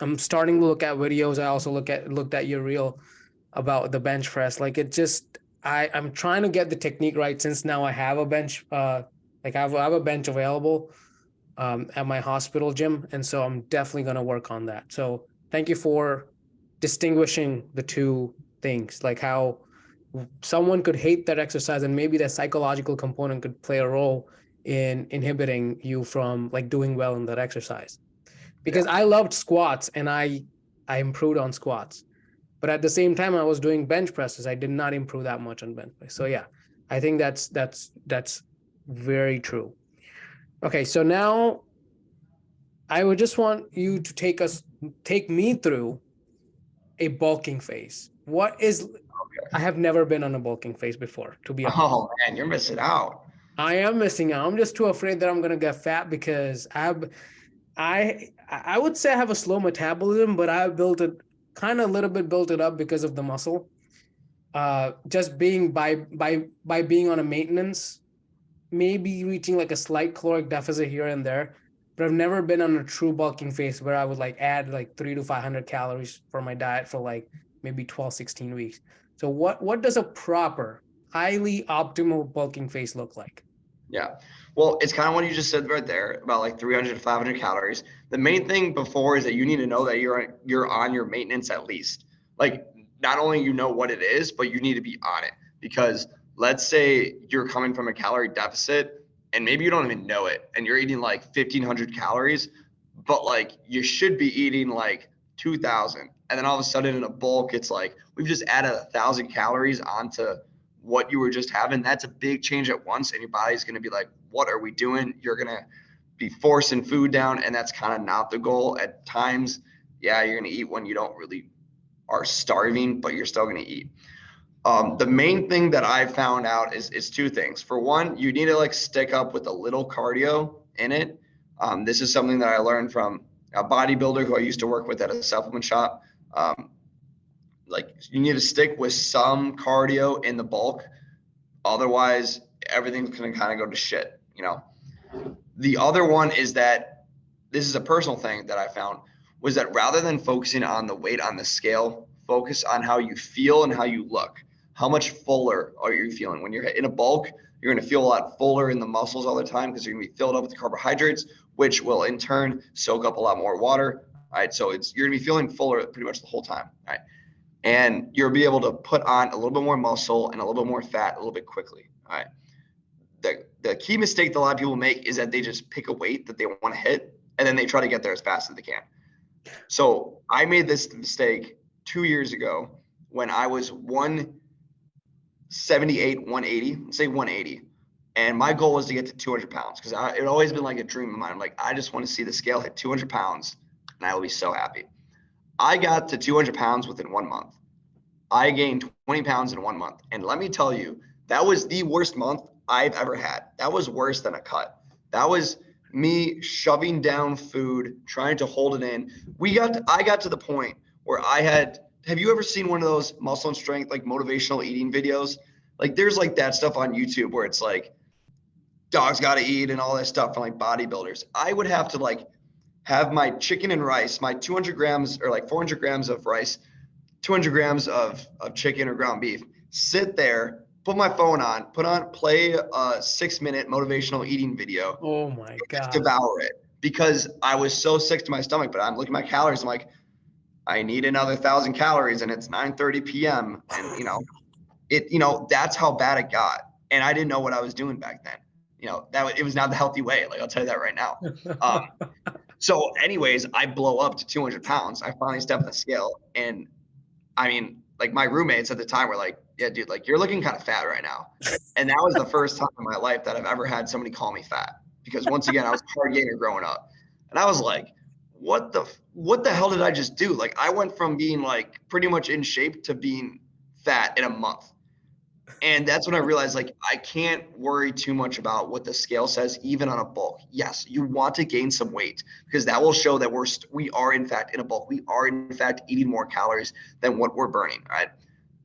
I'm starting to look at videos. I also looked at your reel about the bench press. Like it just I'm trying to get the technique right since now I have a bench I have a bench available at my hospital gym, and so I'm definitely going to work on that. So thank you for distinguishing the two things, like how someone could hate that exercise and maybe that psychological component could play a role in inhibiting you from like doing well in that exercise. Because I loved squats and I improved on squats, but at the same time I was doing bench presses. I did not improve that much on bench press. So yeah, I think that's very true. Okay, so now I would just want you to take me through a bulking phase. I have never been on a bulking phase before, to be honest. Oh man, you're missing out. I am missing out. I'm just too afraid that I'm gonna get fat because I would say I have a slow metabolism, but I've built it kind of a little bit built it up because of the muscle. Just being by being on a maintenance, maybe reaching like a slight caloric deficit here and there, but I've never been on a true bulking phase where I would like add like 300 to 500 calories for my diet for like maybe 12, 16 weeks. So what does a proper, highly optimal bulking phase look like? Yeah. Well, it's kind of what you just said right there about like 300 to 500 calories. The main thing before is that you need to know that you're on your maintenance at least. Like not only you know what it is, but you need to be on it, because let's say you're coming from a calorie deficit and maybe you don't even know it and you're eating like 1,500 calories, but like you should be eating like 2,000. And then all of a sudden in a bulk, it's like we've just added 1,000 calories onto what you were just having. That's a big change at once, and your body's going to be like, what are we doing? You're going to be forcing food down, and that's kind of not the goal. At times, yeah, you're going to eat when you don't really are starving, but you're still going to eat. The main thing that I found out is two things. For one, you need to like stick up with a little cardio in it. This is something that I learned from a bodybuilder who I used to work with at a supplement shop. Like you need to stick with some cardio in the bulk. Otherwise, everything's going to kind of go to shit, you know? The other one is that this is a personal thing that I found, was that rather than focusing on the weight on the scale, focus on how you feel and how you look. How much fuller are you feeling? When you're in a bulk, you're going to feel a lot fuller in the muscles all the time because you're going to be filled up with carbohydrates, which will in turn soak up a lot more water. All right. So you're going to be feeling fuller pretty much the whole time. All right. And you'll be able to put on a little bit more muscle and a little bit more fat a little bit quickly. All right. The key mistake that a lot of people make is that they just pick a weight that they want to hit and then they try to get there as fast as they can. So I made this mistake 2 years ago when I was 178, 180, say 180. And my goal was to get to 200 pounds because it had always been like a dream of mine. I'm like, I just want to see the scale hit 200 pounds and I will be so happy. I got to 200 pounds within 1 month. I gained 20 pounds in 1 month. And let me tell you, that was the worst month I've ever had. That was worse than a cut. That was me shoving down food, trying to hold it in. I got to the point where have you ever seen one of those muscle and strength, like motivational eating videos? Like there's like that stuff on YouTube where it's like dogs got to eat and all that stuff for like bodybuilders. I would have to like have my chicken and rice, my 200 grams or like 400 grams of rice, 200 grams of chicken or ground beef, sit there, put my phone on, play a 6-minute motivational eating video, Oh my just God. devour it because I was so sick to my stomach. But I'm looking at my calories. I'm like, I need another 1,000 calories and it's 9:30 p.m. And that's how bad it got. And I didn't know what I was doing back then. It was not the healthy way. Like I'll tell you that right now. Um, so anyways, I blow up to 200 pounds. I finally step on the scale and I mean, like my roommates at the time were like, yeah, dude, like you're looking kind of fat right now. And that was the first time in my life that I've ever had somebody call me fat because once again, I was a hard gainer growing up. And I was like, what the hell did I just do? Like I went from being like pretty much in shape to being fat in a month. And that's when I realized like I can't worry too much about what the scale says, even on a bulk. Yes, you want to gain some weight because that will show that we are in fact in a bulk. We are in fact eating more calories than what we're burning, right?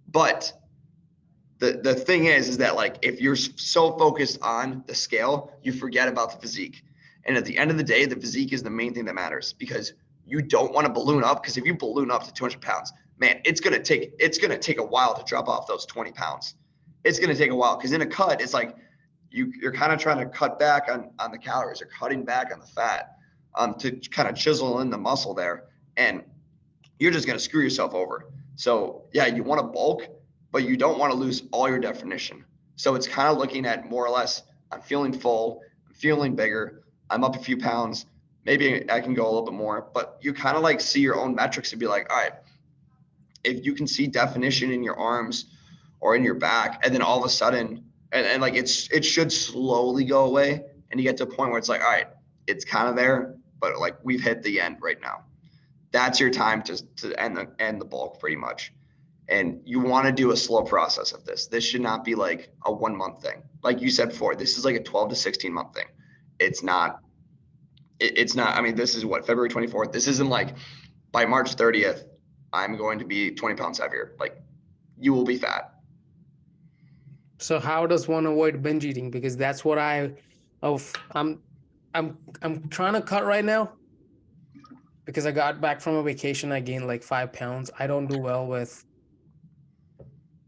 But the thing is that like if you're so focused on the scale, you forget about the physique. And at the end of the day, the physique is the main thing that matters because you don't want to balloon up because if you balloon up to 200 pounds, man, it's gonna take a while to drop off those 20 pounds. It's gonna take a while because in a cut, it's like you're kind of trying to cut back on the calories or cutting back on the fat to kind of chisel in the muscle there, and you're just gonna screw yourself over. So yeah, you want to bulk, but you don't want to lose all your definition. So it's kind of looking at more or less, I'm feeling full, I'm feeling bigger, I'm up a few pounds, maybe I can go a little bit more, but you kind of like see your own metrics and be like, all right, if you can see definition in your arms or in your back, and then all of a sudden, and like it should slowly go away, and you get to a point where it's like, all right, it's kind of there, but like we've hit the end right now. That's your time to end the bulk pretty much. And you want to do a slow process of this. This should not be like a 1 month thing. Like you said before, this is like a 12 to 16 month thing. It's not, it's not, I mean, this is what, February 24th. This isn't like by March 30th, I'm going to be 20 pounds heavier. Like you will be fat. So how does one avoid binge eating? Because that's what I'm trying to cut right now because I got back from a vacation. I gained like 5 pounds. I don't do well with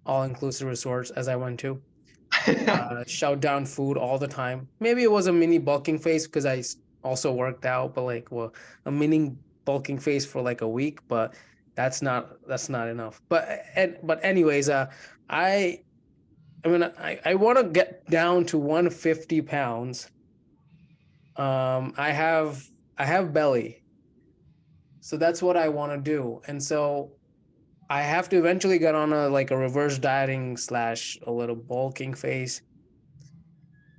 all-inclusive resorts as I went to. Shout down food all the time. Maybe it was a mini bulking phase because I also worked out, but like, well, a mini bulking phase for like a week, but that's not enough. But anyways, I want to get down to 150 pounds. I have belly, so that's what I want to do, and so I have to eventually get on a reverse dieting slash a little bulking phase,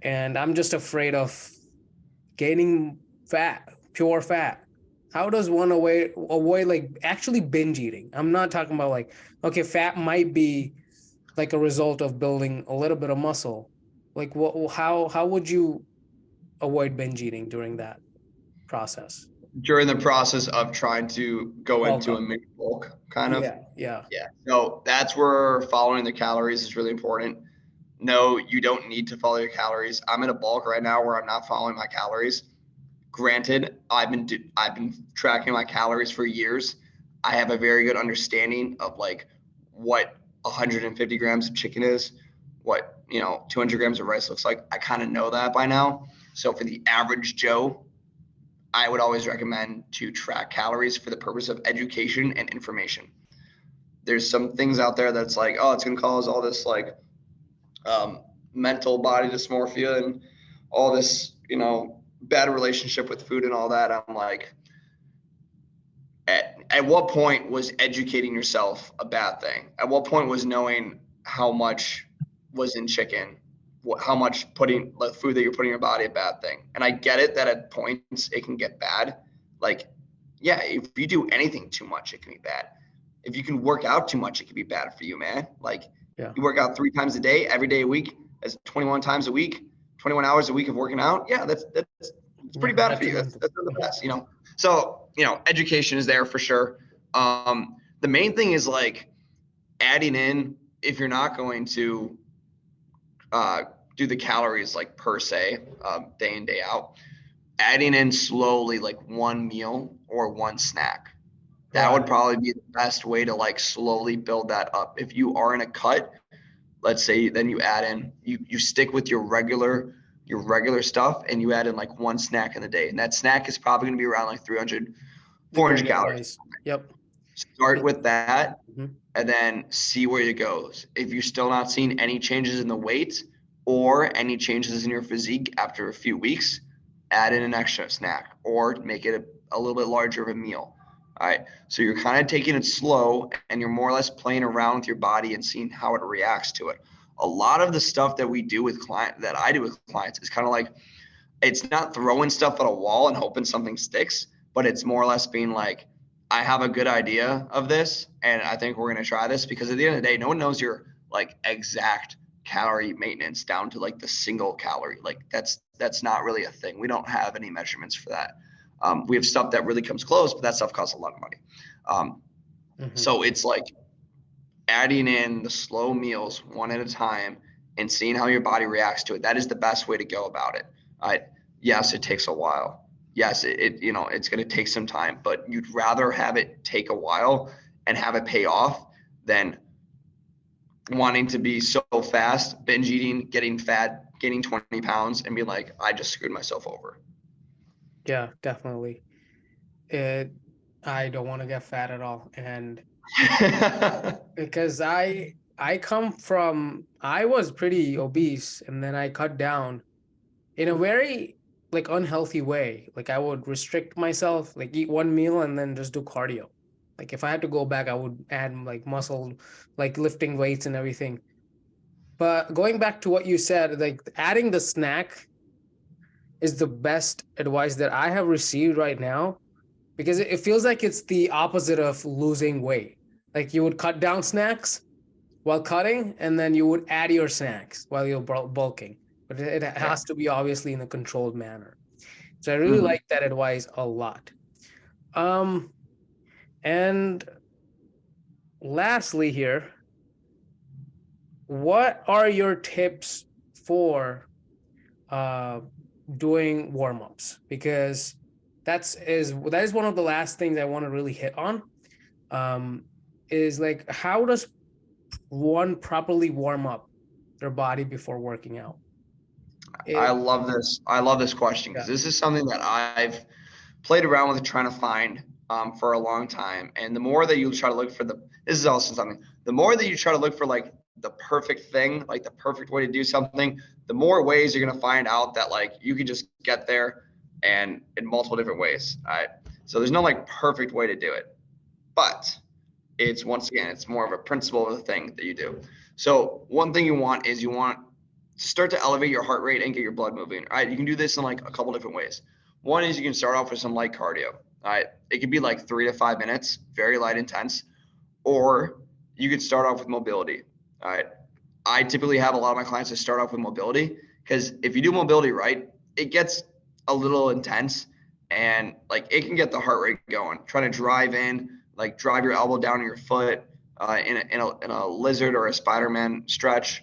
and I'm just afraid of gaining fat, pure fat. How does one avoid like actually binge eating? I'm not talking about like, okay, fat might be like a result of building a little bit of muscle. Like how would you avoid binge eating during that process? During the process of trying to go Bulk into a up. mini bulk kind of. Yeah. Yeah. So that's where following the calories is really important. No, you don't need to follow your calories. I'm in a bulk right now where I'm not following my calories. Granted, I've been tracking my calories for years. I have a very good understanding of like what 150 grams of chicken is, what 200 grams of rice looks like. I kind of know that by now. So for the average Joe, I would always recommend to track calories for the purpose of education and information. There's some things out there that's like, oh, it's going to cause all this like mental body dysmorphia and all this, bad relationship with food and all that. I'm like, At what point was educating yourself a bad thing? At what point was knowing how much was in chicken, how much putting the food that you're putting in your body a bad thing? And I get it that at points it can get bad. Like, yeah, if you do anything too much, it can be bad. If you can work out too much, it can be bad for you, man. Like, Yeah. you work out 3 times a day, every day a week, that's 21 times a week, 21 hours a week of working out. Yeah, that's pretty bad for you. That's not the best, you know. So, you know, education is there for sure. The main thing is like adding in, if you're not going to do the calories like per se, day in, day out, adding in slowly like one meal or one snack. That would probably be the best way to like slowly build that up. If you are in a cut, let's say, then you add in, you stick with your regular stuff, and you add in like one snack in the day. And that snack is probably going to be around like 300, 400 calories. Yep. Start with that, Mm-hmm. and then see where it goes. If you're still not seeing any changes in the weight or any changes in your physique after a few weeks, add in an extra snack or make it a little bit larger of a meal. All right. So you're kind of taking it slow, and you're more or less playing around with your body and seeing how it reacts to it. A lot of the stuff that I do with clients is kind of like, it's not throwing stuff at a wall and hoping something sticks, but it's more or less being like, I have a good idea of this, and I think we're going to try this, because at the end of the day, no one knows your like exact calorie maintenance down to like the single calorie. Like that's not really a thing. We don't have any measurements for that. We have stuff that really comes close, but that stuff costs a lot of money. So it's like adding in the slow meals one at a time and seeing how your body reacts to it. That is the best way to go about it. Yes, it takes a while. Yes, it's going to take some time, but you'd rather have it take a while and have it pay off than wanting to be so fast, binge eating, getting fat, gaining 20 pounds, and be like, I just screwed myself over. Yeah, definitely. I don't want to get fat at all. And because I was pretty obese, and then I cut down in a very like unhealthy way. Like I would restrict myself, like eat one meal and then just do cardio. Like if I had to go back, I would add like muscle, like lifting weights and everything. But going back to what you said, like adding the snack is the best advice that I have received right now, because it feels like it's the opposite of losing weight. Like you would cut down snacks while cutting, and then you would add your snacks while you're bulking. But it has to be obviously in a controlled manner. So I really like that advice a lot. And lastly here, what are your tips for doing warm-ups? Because that is one of the last things I want to really hit on. Is like, how does one properly warm up their body before working out? I love this question, because this is something that I've played around with trying to find for a long time. And the more that you try to look for the more that you try to look for like the perfect thing, like the perfect way to do something, the more ways you're going to find out that like you can just get there, and in multiple different ways. All right. So there's no like perfect way to do it, but it's, once again, it's more of a principle of the thing that you do. So one thing you want to start to elevate your heart rate and get your blood moving. All right. You can do this in like a couple different ways. One is you can start off with some light cardio. All right. It could be like 3 to 5 minutes, very light, intense, or you could start off with mobility. All right. I typically have a lot of my clients that start off with mobility, because if you do mobility right, it gets a little intense, and like it can get the heart rate going. Trying to drive your elbow down on your foot in a lizard or a Spider-Man stretch,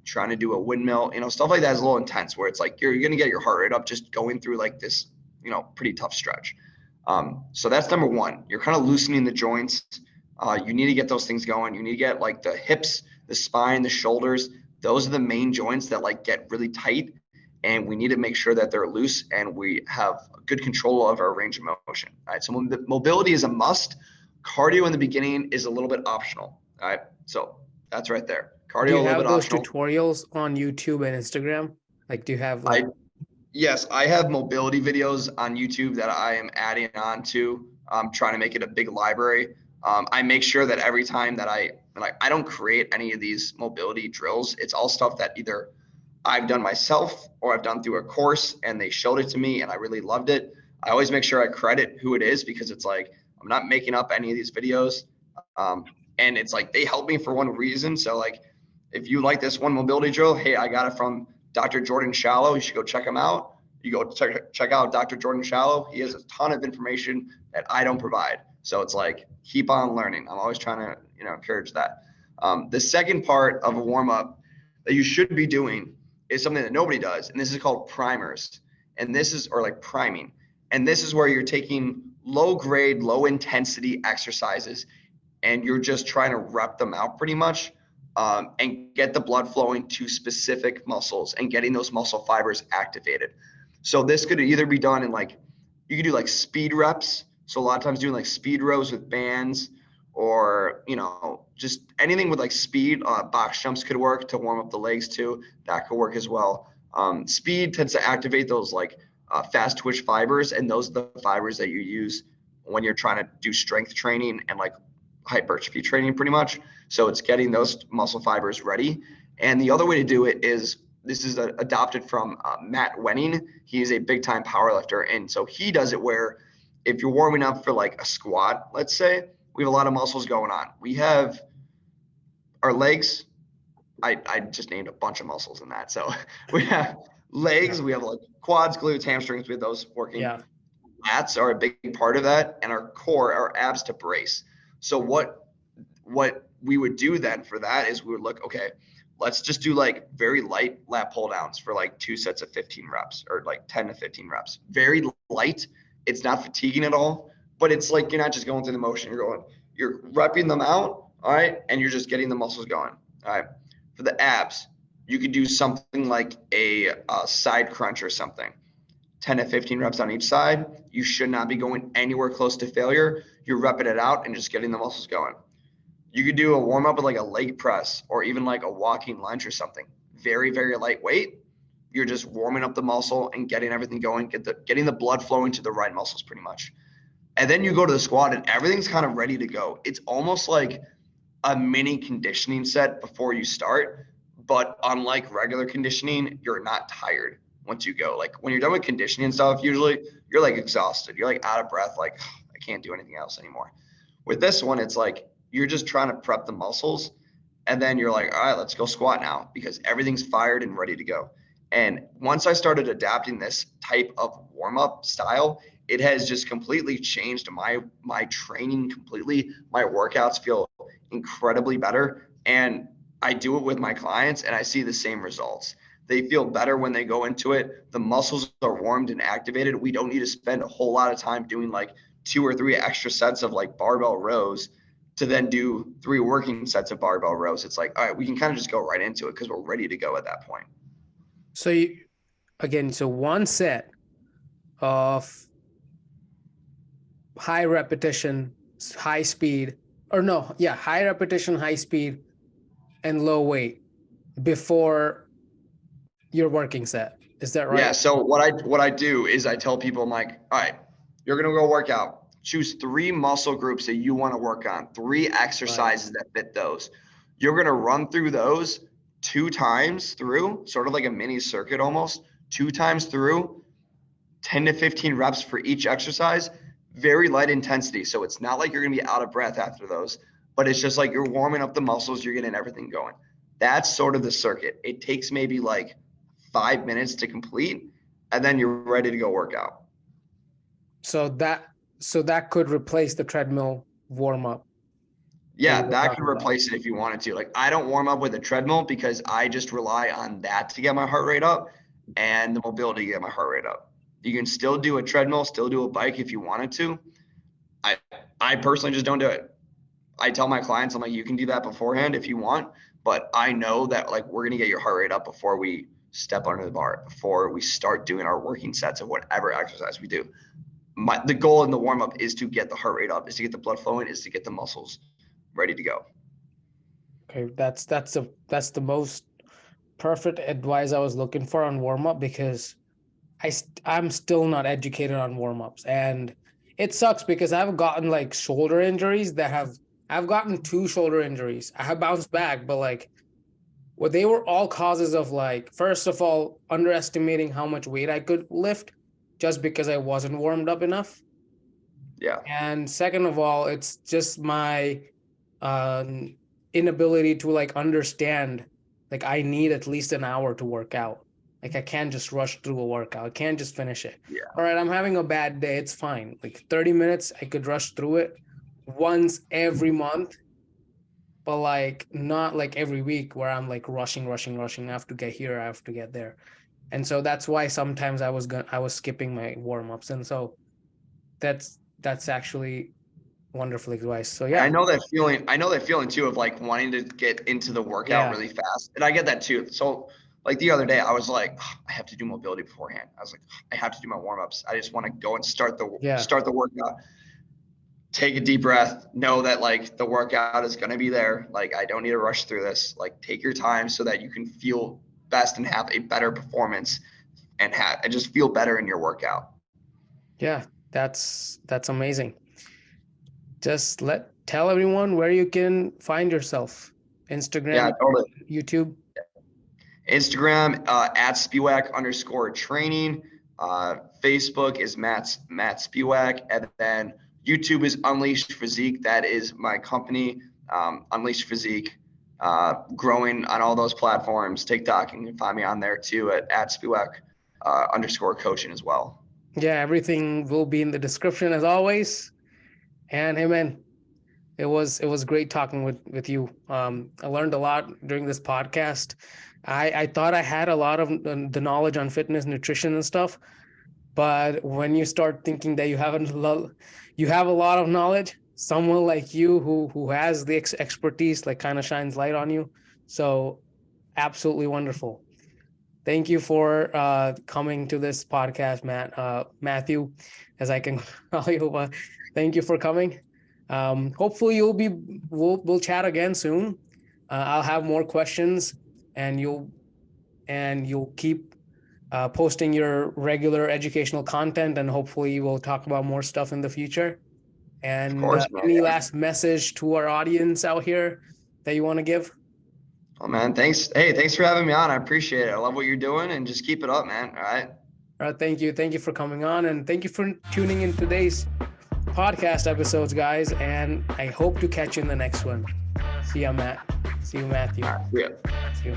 trying to do a windmill, stuff like that is a little intense, where it's like you're going to get your heart rate up just going through like this, pretty tough stretch. So that's number one. You're kind of loosening the joints. You need to get those things going. You need to get like the hips, the spine, the shoulders. Those are the main joints that like get really tight, and we need to make sure that they're loose and we have good control of our range of motion. All right. So mobility is a must. Cardio in the beginning is a little bit optional. All right. So that's right there. Cardio, do you a little have bit those optional. tutorials on YouTube and Instagram? Like, do you have like? Yes, I have mobility videos on YouTube that I am adding on to trying to make it a big library. I make sure that every time that I don't create any of these mobility drills. It's all stuff that either I've done myself or I've done through a course and they showed it to me and I really loved it. I always make sure I credit who it is because it's like I'm not making up any of these videos. And it's like they help me for one reason. So like if you like this one mobility drill, hey, I got it from Dr. Jordan Shallow. You should go check him out. You go check out Dr. Jordan Shallow. He has a ton of information that I don't provide. So it's like keep on learning. I'm always trying to encourage that. The second part of a warm up that you should be doing is something that nobody does, and this is called primers. And this is or like priming. And this is where you're taking low grade, low intensity exercises, and you're just trying to rep them out pretty much. And get the blood flowing to specific muscles and getting those muscle fibers activated. So this could either be done in like, you could do like speed reps. So a lot of times doing like speed rows with bands or, just anything with like speed, box jumps could work to warm up the legs too. That could work as well. Speed tends to activate those like fast twitch fibers. And those are the fibers that you use when you're trying to do strength training and like hypertrophy training pretty much. So it's getting those muscle fibers ready. And the other way to do it is, this is adopted from Matt Wenning. He's a big time power lifter. And so he does it where if you're warming up for like a squat, let's say, we have a lot of muscles going on. We have our legs. I just named a bunch of muscles in that. So we have legs, we have like quads, glutes, hamstrings, we have those working. Yeah. Lats are a big part of that. And our core, our abs to brace. So what we would do then for that is we would look, okay, let's just do like very light lat pull downs for like 2 sets of 15 reps or like 10 to 15 reps. Very light. It's not fatiguing at all, but it's like you're not just going through the motion. You're repping them out, all right, and you're just getting the muscles going, all right. For the abs, you could do something like a side crunch or something. 10 to 15 reps on each side. You should not be going anywhere close to failure. You're repping it out and just getting the muscles going. You could do a warm up with like a leg press or even like a walking lunge or something. Very, very lightweight. You're just warming up the muscle and getting everything going, getting the blood flowing to the right muscles pretty much. And then you go to the squat and everything's kind of ready to go. It's almost like a mini conditioning set before you start. But unlike regular conditioning, you're not tired once you go. Like when you're done with conditioning and stuff, usually you're like exhausted. You're like out of breath, like I can't do anything else anymore. With this one, it's like you're just trying to prep the muscles and then you're like, all right, let's go squat now because everything's fired and ready to go. And once I started adapting this type of warm-up style, it has just completely changed my training completely. My workouts feel incredibly better. And I do it with my clients and I see the same results. They feel better when they go into it. The muscles are warmed and activated. We don't need to spend a whole lot of time doing like 2 or 3 extra sets of like barbell rows to then do 3 working sets of barbell rows. It's like, all right, we can kind of just go right into it because we're ready to go at that point. So so one set of high repetition, high speed, high repetition, high speed, and low weight before your working set. Is that right? Yeah. So what I do is I tell people, I'm like, all right, you're going to go work out. Choose 3 muscle groups that you want to work on, 3 exercises that fit those. You're going to run through those 2 times through, sort of like a mini circuit almost, 2 times through, 10 to 15 reps for each exercise, very light intensity. So it's not like you're going to be out of breath after those, but it's just like you're warming up the muscles, you're getting everything going. That's sort of the circuit. It takes maybe like 5 minutes to complete, and then you're ready to go work out. So that could replace the treadmill warm up. Yeah, that could replace it if you wanted to. Like I don't warm up with a treadmill because I just rely on that to get my heart rate up and the mobility to get my heart rate up. You can still do a treadmill, still do a bike if you wanted to. I personally just don't do it. I tell my clients, I'm like, you can do that beforehand if you want, but I know that like we're going to get your heart rate up before we step under the bar, before we start doing our working sets of whatever exercise we do. The goal in the warm up is to get the heart rate up, is to get the blood flowing, is to get the muscles ready to go. Okay, that's the most perfect advice I was looking for on warm up because I'm still not educated on warm ups, and it sucks because I've gotten like shoulder injuries I've gotten 2 shoulder injuries. I have bounced back, but like they were all causes of like, first of all, underestimating how much weight I could lift just because I wasn't warmed up enough. Yeah. And second of all, it's just my uh, inability to like understand, like I need at least an hour to work out. Like I can't just rush through a workout. I can't just finish it. Yeah. All right, I'm having a bad day. It's fine. Like 30 minutes, I could rush through it once every month, but like not like every week where I'm like rushing. I have to get here, I have to get there. And so that's why sometimes I was skipping my warm-ups. And so that's actually wonderful advice. So I yeah. know that feeling. I know that feeling too of like wanting to get into the workout really fast. And I get that too. So like the other day I was like, I have to do mobility beforehand. I was like, I have to do my warm-ups. I just want to go and start the workout. Take a deep breath, know that like the workout is going to be there. Like I don't need to rush through this. Like take your time so that you can feel best and have a better performance and just feel better in your workout. Yeah, that's amazing. Just tell everyone where you can find yourself. Instagram, Yeah, totally. YouTube. Instagram at Spiewak_training. Facebook is Matt Spiewak, and then YouTube is Unleashed Physique. That is my company, Unleashed Physique, growing on all those platforms. TikTok, you can find me on there too at Spiewak_coaching as well. Yeah, everything will be in the description as always. And hey man, it was great talking with you. I learned a lot during this podcast. I thought I had a lot of the knowledge on fitness, nutrition, and stuff, but when you start thinking that you have a lot of knowledge, someone like you who has the expertise like kind of shines light on you. So absolutely wonderful. Thank you for coming to this podcast, Matthew, as I can call you. Thank you for coming. Hopefully we'll chat again soon. I'll have more questions, and you'll keep posting your regular educational content, and hopefully we'll talk about more stuff in the future. And of course, any last message to our audience out here that you want to give? Oh man, thanks. Hey, thanks for having me on. I appreciate it. I love what you're doing, and just keep it up, man. All right. All right. Thank you for coming on, and thank you for tuning in today's podcast episodes, guys. And I hope to catch you in the next one. See ya, Matt. See you, Matthew. All right, see ya. See you.